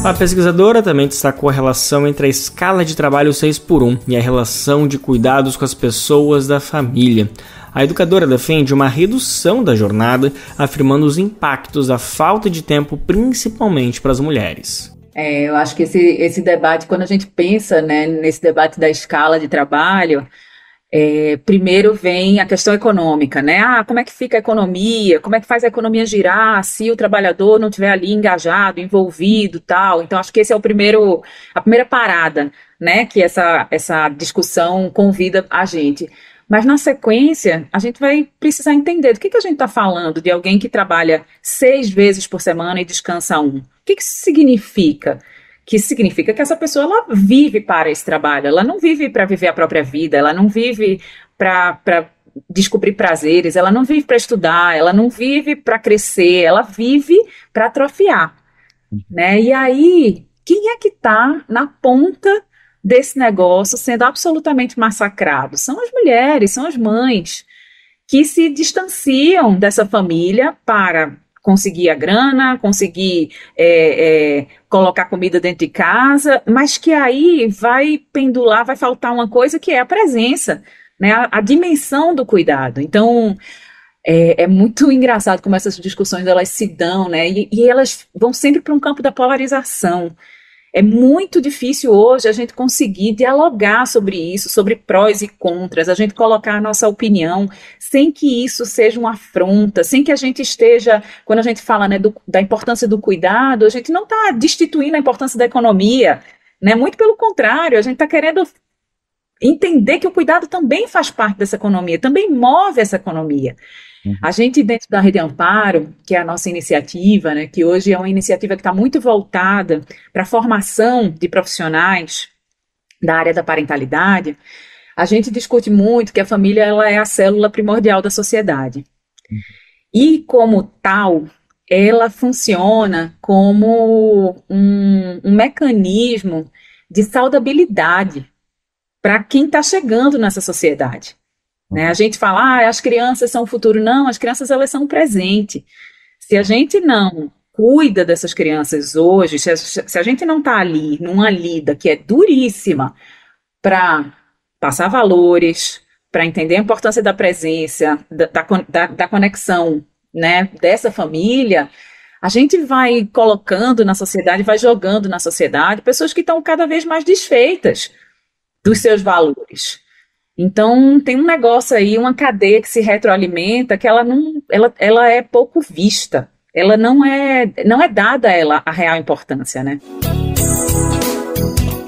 A pesquisadora também destacou a relação entre a escala de trabalho 6x1 e a relação de cuidados com as pessoas da família. A educadora defende uma redução da jornada, afirmando os impactos da falta de tempo, principalmente para as mulheres. Eu acho que esse debate, quando a gente pensa, né, nesse debate da escala de trabalho, primeiro vem a questão econômica, né? Como é que fica a economia? Como é que faz a economia girar se o trabalhador não estiver ali engajado, envolvido, tal? Então, acho que esse é a primeira parada, né, que essa discussão convida a gente. Mas, na sequência, a gente vai precisar entender do que a gente está falando de alguém que trabalha 6 vezes por semana e descansa 1. O que isso significa? Que significa que essa pessoa ela vive para esse trabalho, ela não vive para viver a própria vida, ela não vive para descobrir prazeres, ela não vive para estudar, ela não vive para crescer, ela vive para atrofiar, né? E aí quem é que está na ponta desse negócio sendo absolutamente massacrado? São as mulheres, são as mães que se distanciam dessa família para conseguir a grana, conseguir colocar comida dentro de casa, mas que aí vai pendular, vai faltar uma coisa que é a presença, né, a dimensão do cuidado. Então, é muito engraçado como essas discussões elas se dão, né, e elas vão sempre para um campo da polarização. É muito difícil hoje a gente conseguir dialogar sobre isso, sobre prós e contras, a gente colocar a nossa opinião sem que isso seja uma afronta, sem que a gente esteja, quando a gente fala, né, da importância do cuidado, a gente não está destituindo a importância da economia, né, muito pelo contrário, a gente está querendo entender que o cuidado também faz parte dessa economia, também move essa economia. A gente, dentro da Rede Amparo, que é a nossa iniciativa, né, que hoje é uma iniciativa que está muito voltada para a formação de profissionais da área da parentalidade, a gente discute muito que a família ela é a célula primordial da sociedade. E, como tal, ela funciona como um mecanismo de saudabilidade para quem está chegando nessa sociedade. Né? A gente fala, as crianças são o futuro. Não, as crianças elas são o presente. Se a gente não cuida dessas crianças hoje, se a gente não está ali numa lida que é duríssima para passar valores, para entender a importância da presença, da conexão, né, dessa família, a gente vai colocando na sociedade, vai jogando na sociedade pessoas que estão cada vez mais desfeitas dos seus valores. Então, tem um negócio aí, uma cadeia que se retroalimenta, que ela é pouco vista. Ela não é dada a ela a real importância, né?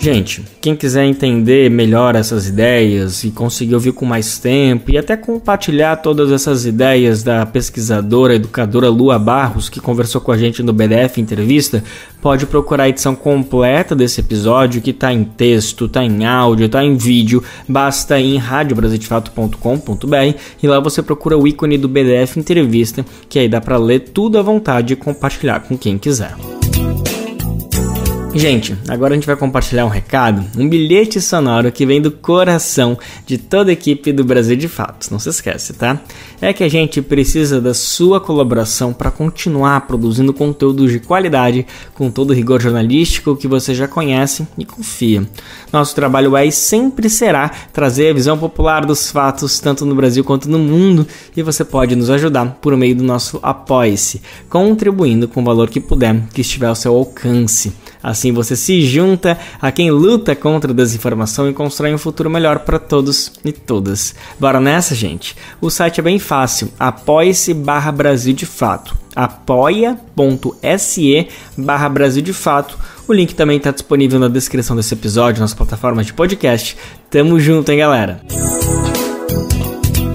Gente, quem quiser entender melhor essas ideias e conseguir ouvir com mais tempo e até compartilhar todas essas ideias da pesquisadora, educadora Lua Barros, que conversou com a gente no BDF Entrevista, pode procurar a edição completa desse episódio, que está em texto, está em áudio, está em vídeo, basta ir em radiobrasildefato.com.br e lá você procura o ícone do BDF Entrevista, que aí dá para ler tudo à vontade e compartilhar com quem quiser. Gente, agora a gente vai compartilhar um recado, um bilhete sonoro que vem do coração de toda a equipe do Brasil de Fato. Não se esquece, tá? É que a gente precisa da sua colaboração para continuar produzindo conteúdo de qualidade, com todo o rigor jornalístico que você já conhece e confia. Nosso trabalho é e sempre será trazer a visão popular dos fatos, tanto no Brasil quanto no mundo, e você pode nos ajudar por meio do nosso Apoie-se, contribuindo com o valor que puder, que estiver ao seu alcance. Assim você se junta a quem luta contra a desinformação e constrói um futuro melhor para todos e todas. Bora nessa, gente? O site é bem fácil, apoia-se/Brasil de Fato, apoia.se/Brasil de Fato. O link também está disponível na descrição desse episódio, nas plataformas de podcast. Tamo junto, hein, galera?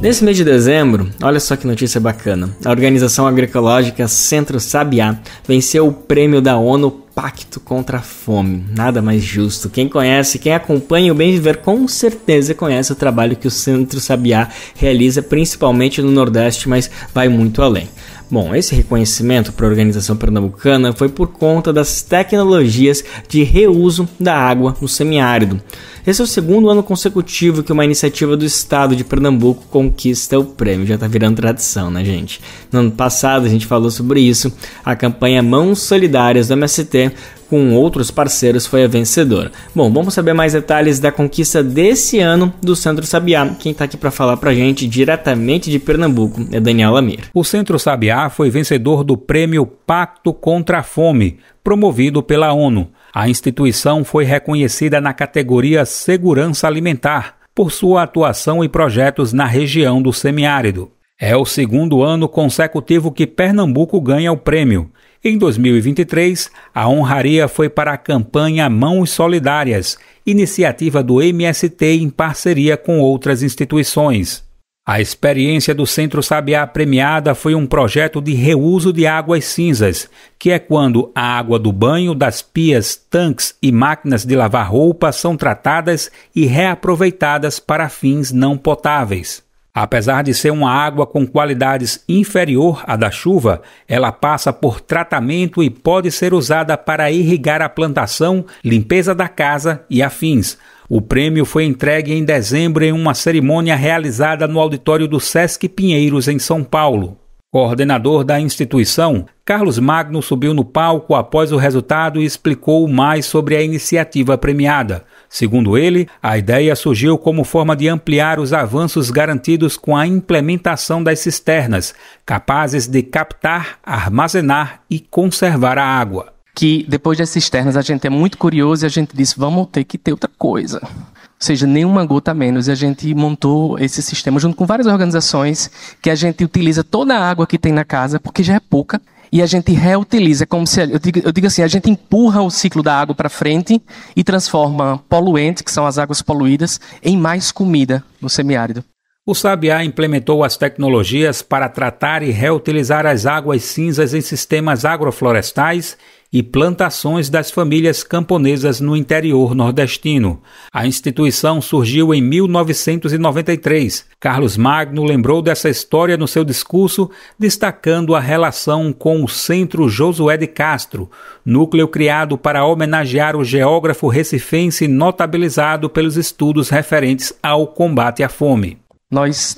Nesse mês de dezembro, olha só que notícia bacana, a organização agroecológica Centro Sabiá venceu o prêmio da ONU Pacto contra a Fome. Nada mais justo. Quem conhece, quem acompanha o Bem Viver com certeza conhece o trabalho que o Centro Sabiá realiza, principalmente no Nordeste, mas vai muito além. Bom, esse reconhecimento para a organização pernambucana foi por conta das tecnologias de reuso da água no semiárido. Esse é o segundo ano consecutivo que uma iniciativa do estado de Pernambuco conquista o prêmio. Já tá virando tradição, né, gente? No ano passado a gente falou sobre isso. A campanha Mãos Solidárias do MST com outros parceiros foi a vencedora. Bom, vamos saber mais detalhes da conquista desse ano do Centro Sabiá. Quem está aqui para falar para a gente diretamente de Pernambuco é Daniel Lamir. O Centro Sabiá foi vencedor do prêmio Pacto contra a Fome, promovido pela ONU. A instituição foi reconhecida na categoria Segurança Alimentar por sua atuação e projetos na região do semiárido. É o segundo ano consecutivo que Pernambuco ganha o prêmio. Em 2023, a honraria foi para a campanha Mãos Solidárias, iniciativa do MST em parceria com outras instituições. A experiência do Centro Sabiá premiada foi um projeto de reuso de águas cinzas, que é quando a água do banho, das pias, tanques e máquinas de lavar roupa são tratadas e reaproveitadas para fins não potáveis. Apesar de ser uma água com qualidades inferior à da chuva, ela passa por tratamento e pode ser usada para irrigar a plantação, limpeza da casa e afins. O prêmio foi entregue em dezembro em uma cerimônia realizada no auditório do Sesc Pinheiros, em São Paulo. Coordenador da instituição, Carlos Magno subiu no palco após o resultado e explicou mais sobre a iniciativa premiada. Segundo ele, a ideia surgiu como forma de ampliar os avanços garantidos com a implementação das cisternas, capazes de captar, armazenar e conservar a água. Que depois das cisternas a gente é muito curioso e a gente disse, vamos ter que ter outra coisa. Ou seja, nenhuma gota a menos. E a gente montou esse sistema junto com várias organizações que a gente utiliza toda a água que tem na casa, porque já é pouca, e a gente reutiliza. Como se, eu digo assim, a gente empurra o ciclo da água para frente e transforma poluentes, que são as águas poluídas, em mais comida no semiárido. O Sabiá implementou as tecnologias para tratar e reutilizar as águas cinzas em sistemas agroflorestais e plantações das famílias camponesas no interior nordestino. A instituição surgiu em 1993. Carlos Magno lembrou dessa história no seu discurso, destacando a relação com o Centro Josué de Castro, núcleo criado para homenagear o geógrafo recifense notabilizado pelos estudos referentes ao combate à fome. Nós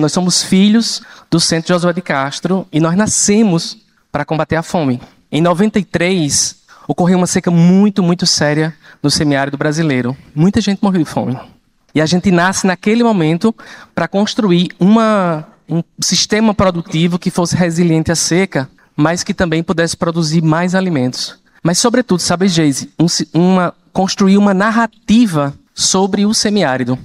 somos filhos do Centro Josué de Castro e nós nascemos para combater a fome. Em 93, ocorreu uma seca muito, muito séria no semiárido brasileiro. Muita gente morreu de fome. E a gente nasce naquele momento para construir um sistema produtivo que fosse resiliente à seca, mas que também pudesse produzir mais alimentos. Mas, sobretudo, sabe, Geise, construir uma narrativa sobre o semiárido.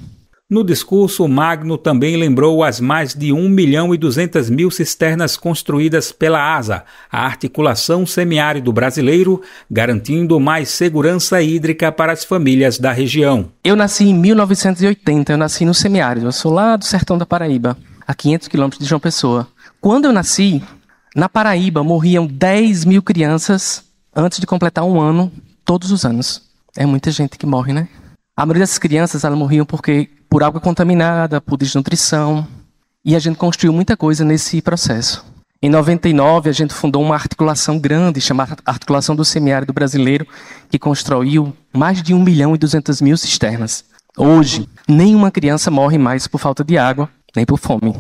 No discurso, Magno também lembrou as mais de 1.200.000 cisternas construídas pela ASA, a Articulação Semiárido Brasileiro, garantindo mais segurança hídrica para as famílias da região. Eu nasci em 1980, eu nasci no semiárido, eu sou lá do sertão da Paraíba, a 500 quilômetros de João Pessoa. Quando eu nasci, na Paraíba morriam 10.000 crianças antes de completar 1 ano, todos os anos. É muita gente que morre, né? A maioria das crianças, elas morriam por água contaminada, por desnutrição. E a gente construiu muita coisa nesse processo. Em 99, a gente fundou uma articulação grande, chamada Articulação do Semiárido Brasileiro, que construiu mais de 1.200.000 cisternas. Hoje, nenhuma criança morre mais por falta de água, nem por fome.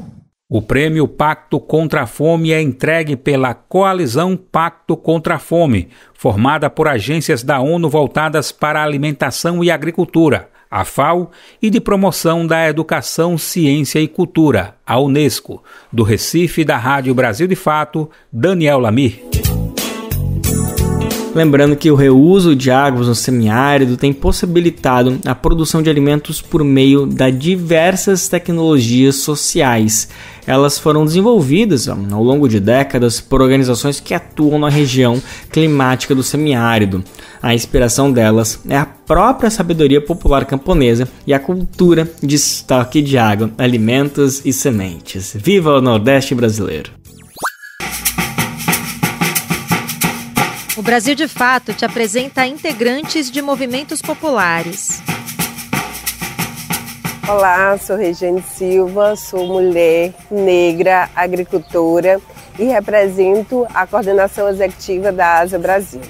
O prêmio Pacto contra a Fome é entregue pela Coalizão Pacto contra a Fome, formada por agências da ONU voltadas para a alimentação e agricultura, a FAO, e de promoção da educação, ciência e cultura, a Unesco. Do Recife, da Rádio Brasil de Fato, Daniel Lamir. Lembrando que o reuso de águas no semiárido tem possibilitado a produção de alimentos por meio de diversas tecnologias sociais. Elas foram desenvolvidas ao longo de décadas por organizações que atuam na região climática do semiárido. A inspiração delas é a própria sabedoria popular camponesa e a cultura de estoque de água, alimentos e sementes. Viva o Nordeste brasileiro! O Brasil de Fato te apresenta integrantes de movimentos populares. Olá, sou Regiane Silva, sou mulher, negra, agricultora e represento a coordenação executiva da ASA Brasil.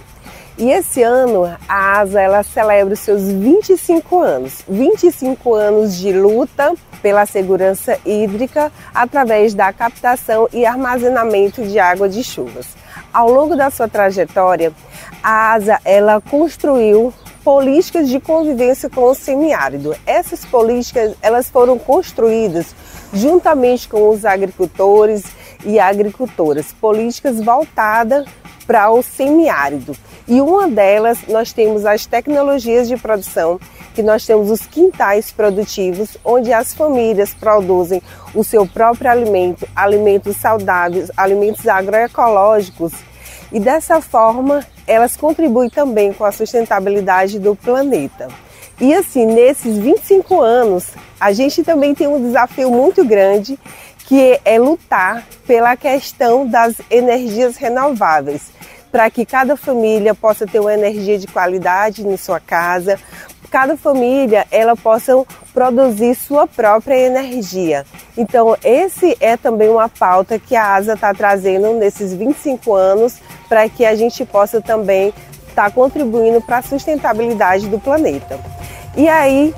E esse ano a ASA ela celebra os seus 25 anos. 25 anos de luta pela segurança hídrica através da captação e armazenamento de água de chuvas. Ao longo da sua trajetória, a ASA ela construiu políticas de convivência com o semiárido. Essas políticas elas foram construídas juntamente com os agricultores e agricultoras, políticas voltadas para o semiárido. E uma delas, nós temos as tecnologias de produção, que nós temos os quintais produtivos, onde as famílias produzem o seu próprio alimento, alimentos saudáveis, alimentos agroecológicos, e dessa forma elas contribuem também com a sustentabilidade do planeta. E assim, nesses 25 anos, a gente também tem um desafio muito grande, que é lutar pela questão das energias renováveis, para que cada família possa ter uma energia de qualidade em sua casa, cada família ela possa produzir sua própria energia. Então, esse é também uma pauta que a ASA está trazendo nesses 25 anos para que a gente possa também estar contribuindo para a sustentabilidade do planeta. E aí,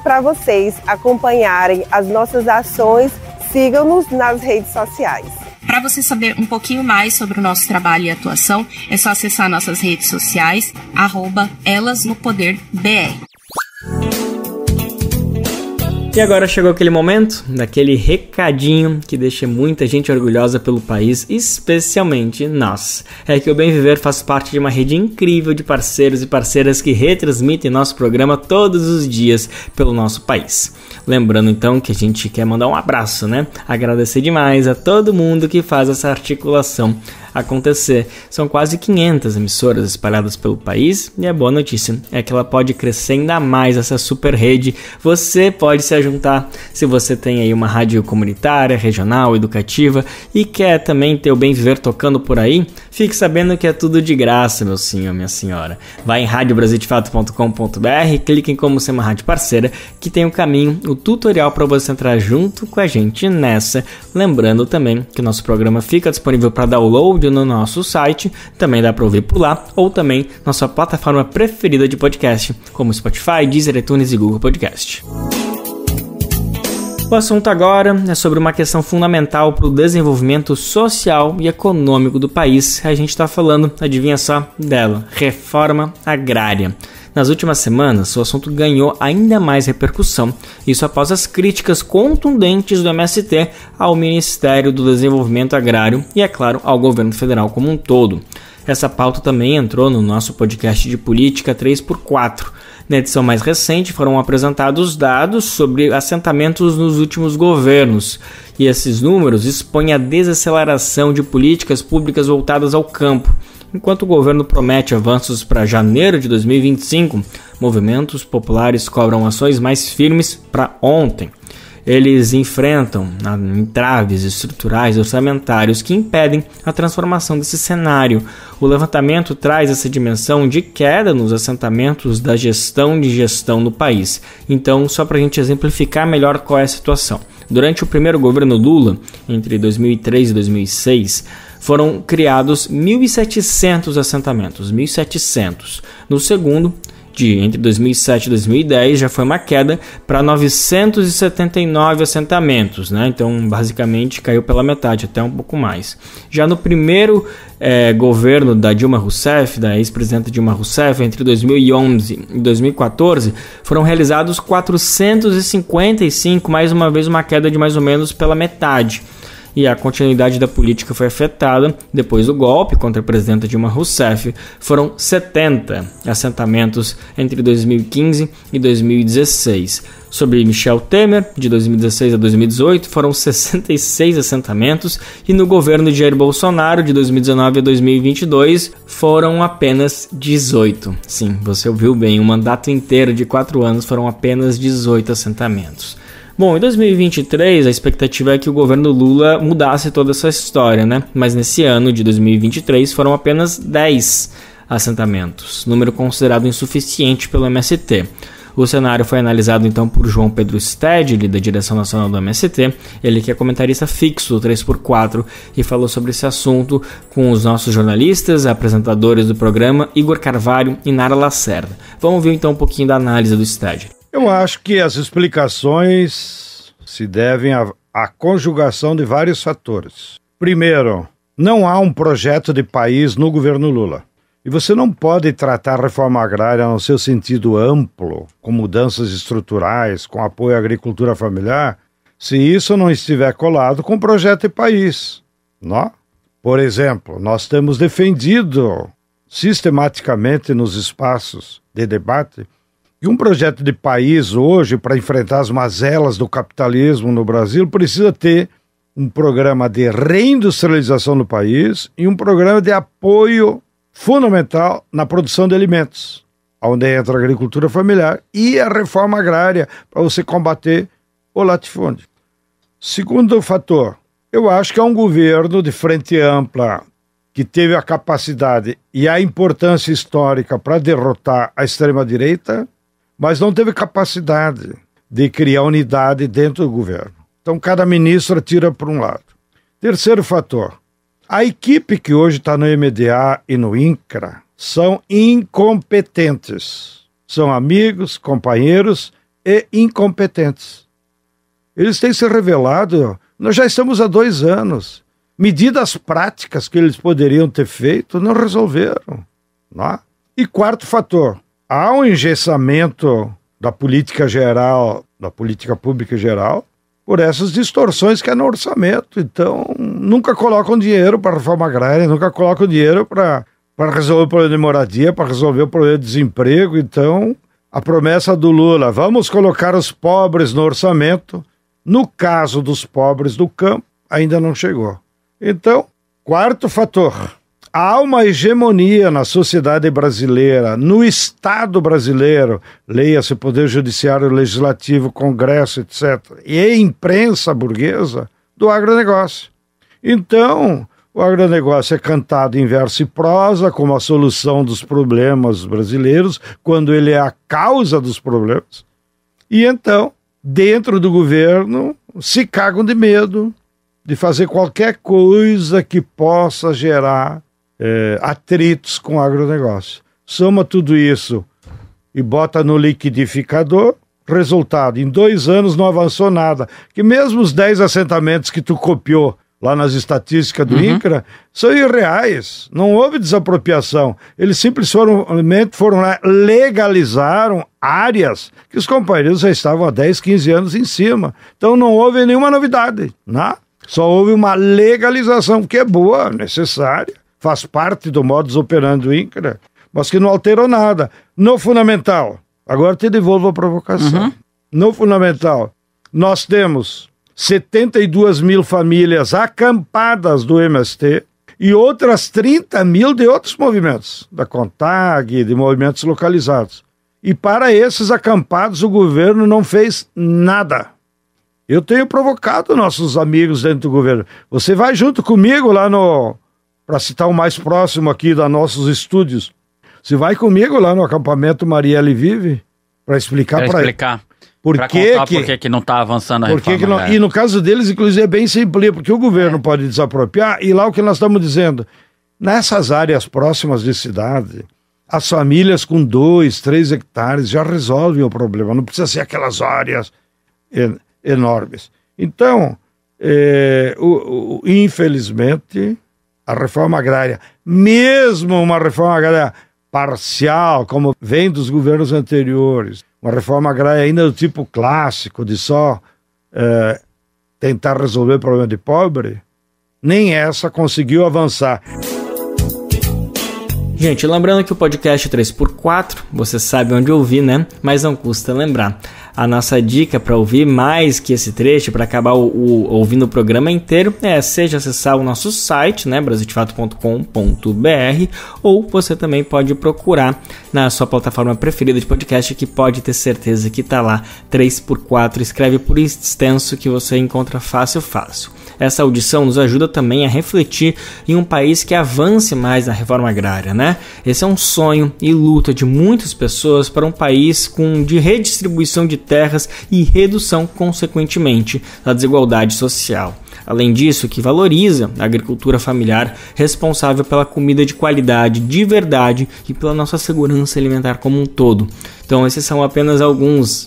para vocês acompanharem as nossas ações, sigam-nos nas redes sociais. Para você saber um pouquinho mais sobre o nosso trabalho e atuação, é só acessar nossas redes sociais, @elasnopoderbr. E agora chegou aquele momento, daquele recadinho que deixa muita gente orgulhosa pelo país, especialmente nós. É que o Bem Viver faz parte de uma rede incrível de parceiros e parceiras que retransmitem nosso programa todos os dias pelo nosso país. Lembrando então que a gente quer mandar um abraço, né? Agradecer demais a todo mundo que faz essa articulação acontecer. São quase 500 emissoras espalhadas pelo país e a boa notícia é que ela pode crescer ainda mais, essa super rede. Você pode se juntar se você tem aí uma rádio comunitária, regional, educativa e quer também ter o Bem Viver tocando por aí. Fique sabendo que é tudo de graça, meu senhor, minha senhora. Vai em radiobrasildefato.com.br, clique em como ser uma rádio parceira, que tem o caminho, o tutorial para você entrar junto com a gente nessa. Lembrando também que o nosso programa fica disponível para download no nosso site, também dá para ouvir por lá, ou também na sua plataforma preferida de podcast, como Spotify, Deezer, iTunes e Google Podcast. O assunto agora é sobre uma questão fundamental para o desenvolvimento social e econômico do país. A gente está falando, adivinha só, dela, reforma agrária. Nas últimas semanas, o assunto ganhou ainda mais repercussão, isso após as críticas contundentes do MST ao Ministério do Desenvolvimento Agrário e, é claro, ao governo federal como um todo. Essa pauta também entrou no nosso podcast de política 3x4. Na edição mais recente foram apresentados dados sobre assentamentos nos últimos governos, e esses números expõem a desaceleração de políticas públicas voltadas ao campo. Enquanto o governo promete avanços para janeiro de 2025, movimentos populares cobram ações mais firmes para ontem. Eles enfrentam entraves estruturais e orçamentários que impedem a transformação desse cenário. O levantamento traz essa dimensão de queda nos assentamentos da gestão no país. Então, só para a gente exemplificar melhor qual é a situação. Durante o primeiro governo Lula, entre 2003 e 2006, foram criados 1.700 assentamentos, 1.700. No segundo, entre 2007 e 2010, já foi uma queda para 979 assentamentos, né? Então, basicamente, caiu pela metade, até um pouco mais. Já no primeiro governo da Dilma Rousseff, da ex-presidenta Dilma Rousseff, entre 2011 e 2014, foram realizados 455, mais uma vez uma queda de mais ou menos pela metade. E a continuidade da política foi afetada depois do golpe contra a presidenta Dilma Rousseff. Foram 70 assentamentos entre 2015 e 2016. Sobre Michel Temer, de 2016 a 2018, foram 66 assentamentos. E no governo de Jair Bolsonaro, de 2019 a 2022, foram apenas 18. Sim, você ouviu bem, um mandato inteiro de 4 anos foram apenas 18 assentamentos. Bom, em 2023 a expectativa é que o governo Lula mudasse toda essa história, né? Mas nesse ano de 2023 foram apenas 10 assentamentos, número considerado insuficiente pelo MST. O cenário foi analisado então por João Pedro Stedley, da direção nacional do MST, ele que é comentarista fixo do 3x4 e falou sobre esse assunto com os nossos jornalistas, apresentadores do programa, Igor Carvalho e Nara Lacerda. Vamos ouvir então um pouquinho da análise do Stedley. Eu acho que as explicações se devem à conjugação de vários fatores. Primeiro, não há um projeto de país no governo Lula. E você não pode tratar a reforma agrária no seu sentido amplo, com mudanças estruturais, com apoio à agricultura familiar, se isso não estiver colado com o projeto de país. Não? Por exemplo, nós temos defendido sistematicamente nos espaços de debate e um projeto de país hoje, para enfrentar as mazelas do capitalismo no Brasil, precisa ter um programa de reindustrialização no país e um programa de apoio fundamental na produção de alimentos, onde entra a agricultura familiar e a reforma agrária para você combater o latifúndio. Segundo fator, eu acho que é um governo de frente ampla que teve a capacidade e a importância histórica para derrotar a extrema-direita, mas não teve capacidade de criar unidade dentro do governo. Então, cada ministro atira para um lado. Terceiro fator, a equipe que hoje está no MDA e no INCRA são incompetentes. São amigos, companheiros e incompetentes. Eles têm se revelado, nós já estamos há 2 anos, medidas práticas que eles poderiam ter feito não resolveram. Não? E quarto fator, há um engessamento da política geral, da política pública geral, por essas distorções que é no orçamento. Então, nunca colocam dinheiro para a reforma agrária, nunca colocam dinheiro para resolver o problema de moradia, para resolver o problema de desemprego. Então, a promessa do Lula, vamos colocar os pobres no orçamento, no caso dos pobres do campo, ainda não chegou. Então, quarto fator, há uma hegemonia na sociedade brasileira, no Estado brasileiro, leia-se Poder Judiciário, Legislativo, Congresso, etc., e imprensa burguesa, do agronegócio. Então, o agronegócio é cantado em verso e prosa como a solução dos problemas brasileiros, quando ele é a causa dos problemas. E então, dentro do governo, se cagam de medo de fazer qualquer coisa que possa gerar atritos com o agronegócio. Soma tudo isso e bota no liquidificador, resultado, em 2 anos não avançou nada, que mesmo os 10 assentamentos que tu copiou lá nas estatísticas do INCRA, são irreais, não houve desapropriação, eles simplesmente foram lá, legalizaram áreas que os companheiros já estavam há 10, 15 anos em cima, então não houve nenhuma novidade, né? Só houve uma legalização que é boa, necessária, faz parte do modus operandi do INCRA, mas que não alterou nada. No fundamental, agora te devolvo a provocação, no fundamental, nós temos 72 mil famílias acampadas do MST e outras 30 mil de outros movimentos, da CONTAG, de movimentos localizados. E para esses acampados o governo não fez nada. Eu tenho provocado nossos amigos dentro do governo. Você vai junto comigo lá para citar o mais próximo aqui dos nossos estúdios, você vai comigo lá no acampamento Marielle Vive para explicar para ele. Por que não está avançando a reforma? E no caso deles, inclusive, é bem simples, porque o governo pode desapropriar, e lá o que nós estamos dizendo, nessas áreas próximas de cidade, as famílias com 2, 3 hectares já resolvem o problema, não precisa ser aquelas áreas enormes. Então, infelizmente, a reforma agrária, mesmo uma reforma agrária parcial, como vem dos governos anteriores, uma reforma agrária ainda do tipo clássico, de só tentar resolver o problema de pobre, nem essa conseguiu avançar. Gente, lembrando que o podcast 3x4, você sabe onde ouvir, né? Mas não custa lembrar. A nossa dica para ouvir mais que esse trecho, para acabar ouvindo o programa inteiro, seja acessar o nosso site, né, brasildefato.com.br, ou você também pode procurar na sua plataforma preferida de podcast, que pode ter certeza que está lá, 3x4, escreve por extenso que você encontra fácil. Essa audição nos ajuda também a refletir em um país que avance mais na reforma agrária, né? Esse é um sonho e luta de muitas pessoas para um país de redistribuição de terras e redução, consequentemente, da desigualdade social. Além disso, que valoriza a agricultura familiar, responsável pela comida de qualidade, de verdade, e pela nossa segurança alimentar como um todo. Então esses são apenas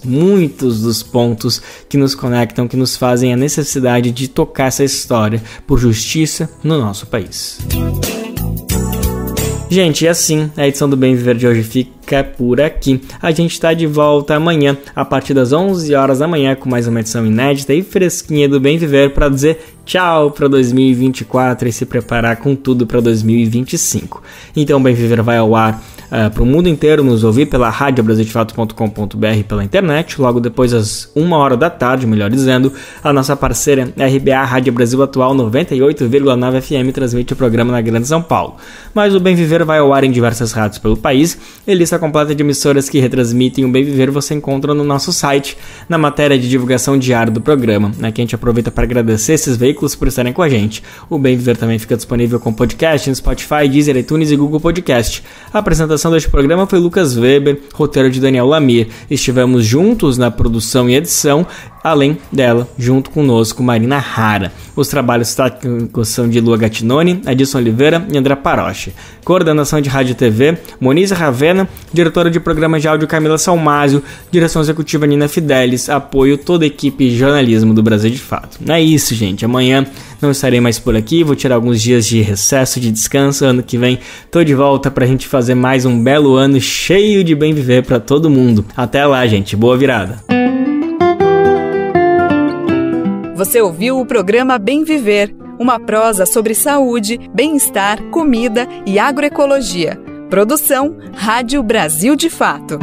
muitos dos pontos que nos conectam, que nos fazem a necessidade de tocar essa história por justiça no nosso país. Gente, e assim, a edição do Bem Viver de hoje fica por aqui. A gente está de volta amanhã, a partir das 11 horas da manhã, com mais uma edição inédita e fresquinha do Bem Viver, para dizer tchau para 2024 e se preparar com tudo para 2025. Então, o Bem Viver vai ao ar para o mundo inteiro, nos ouvir pela rádio brasildefato.com.br, pela internet, logo depois às 1h da tarde, melhor dizendo, a nossa parceira RBA Rádio Brasil Atual 98,9 FM transmite o programa na Grande São Paulo. Mas o Bem Viver vai ao ar em diversas rádios pelo país, e lista completa de emissoras que retransmitem o Bem Viver você encontra no nosso site, na matéria de divulgação diária do programa. Aqui a gente aproveita para agradecer esses veículos por estarem com a gente. O Bem Viver também fica disponível com podcast no Spotify, Deezer, iTunes e Google Podcast. A apresentação apresentação deste programa foi Lucas Weber, roteiro de Daniel Lamir. Estivemos juntos na produção e edição, além dela, junto conosco, Marina Hara. Os trabalhos técnicos são de Lua Gattinoni, Adilson Oliveira e André Paroche. Coordenação de Rádio e TV, Monize Ravena, diretora de programa de áudio Camila Salmásio, direção executiva Nina Fidelis, apoio toda a equipe de jornalismo do Brasil de Fato. É isso, gente. Amanhã não estarei mais por aqui, vou tirar alguns dias de recesso, de descanso. Ano que vem tô de volta pra gente fazer mais um belo ano cheio de bem viver pra todo mundo. Até lá, gente. Boa virada. Você ouviu o programa Bem Viver, uma prosa sobre saúde, bem-estar, comida e agroecologia. Produção Rádio Brasil de Fato.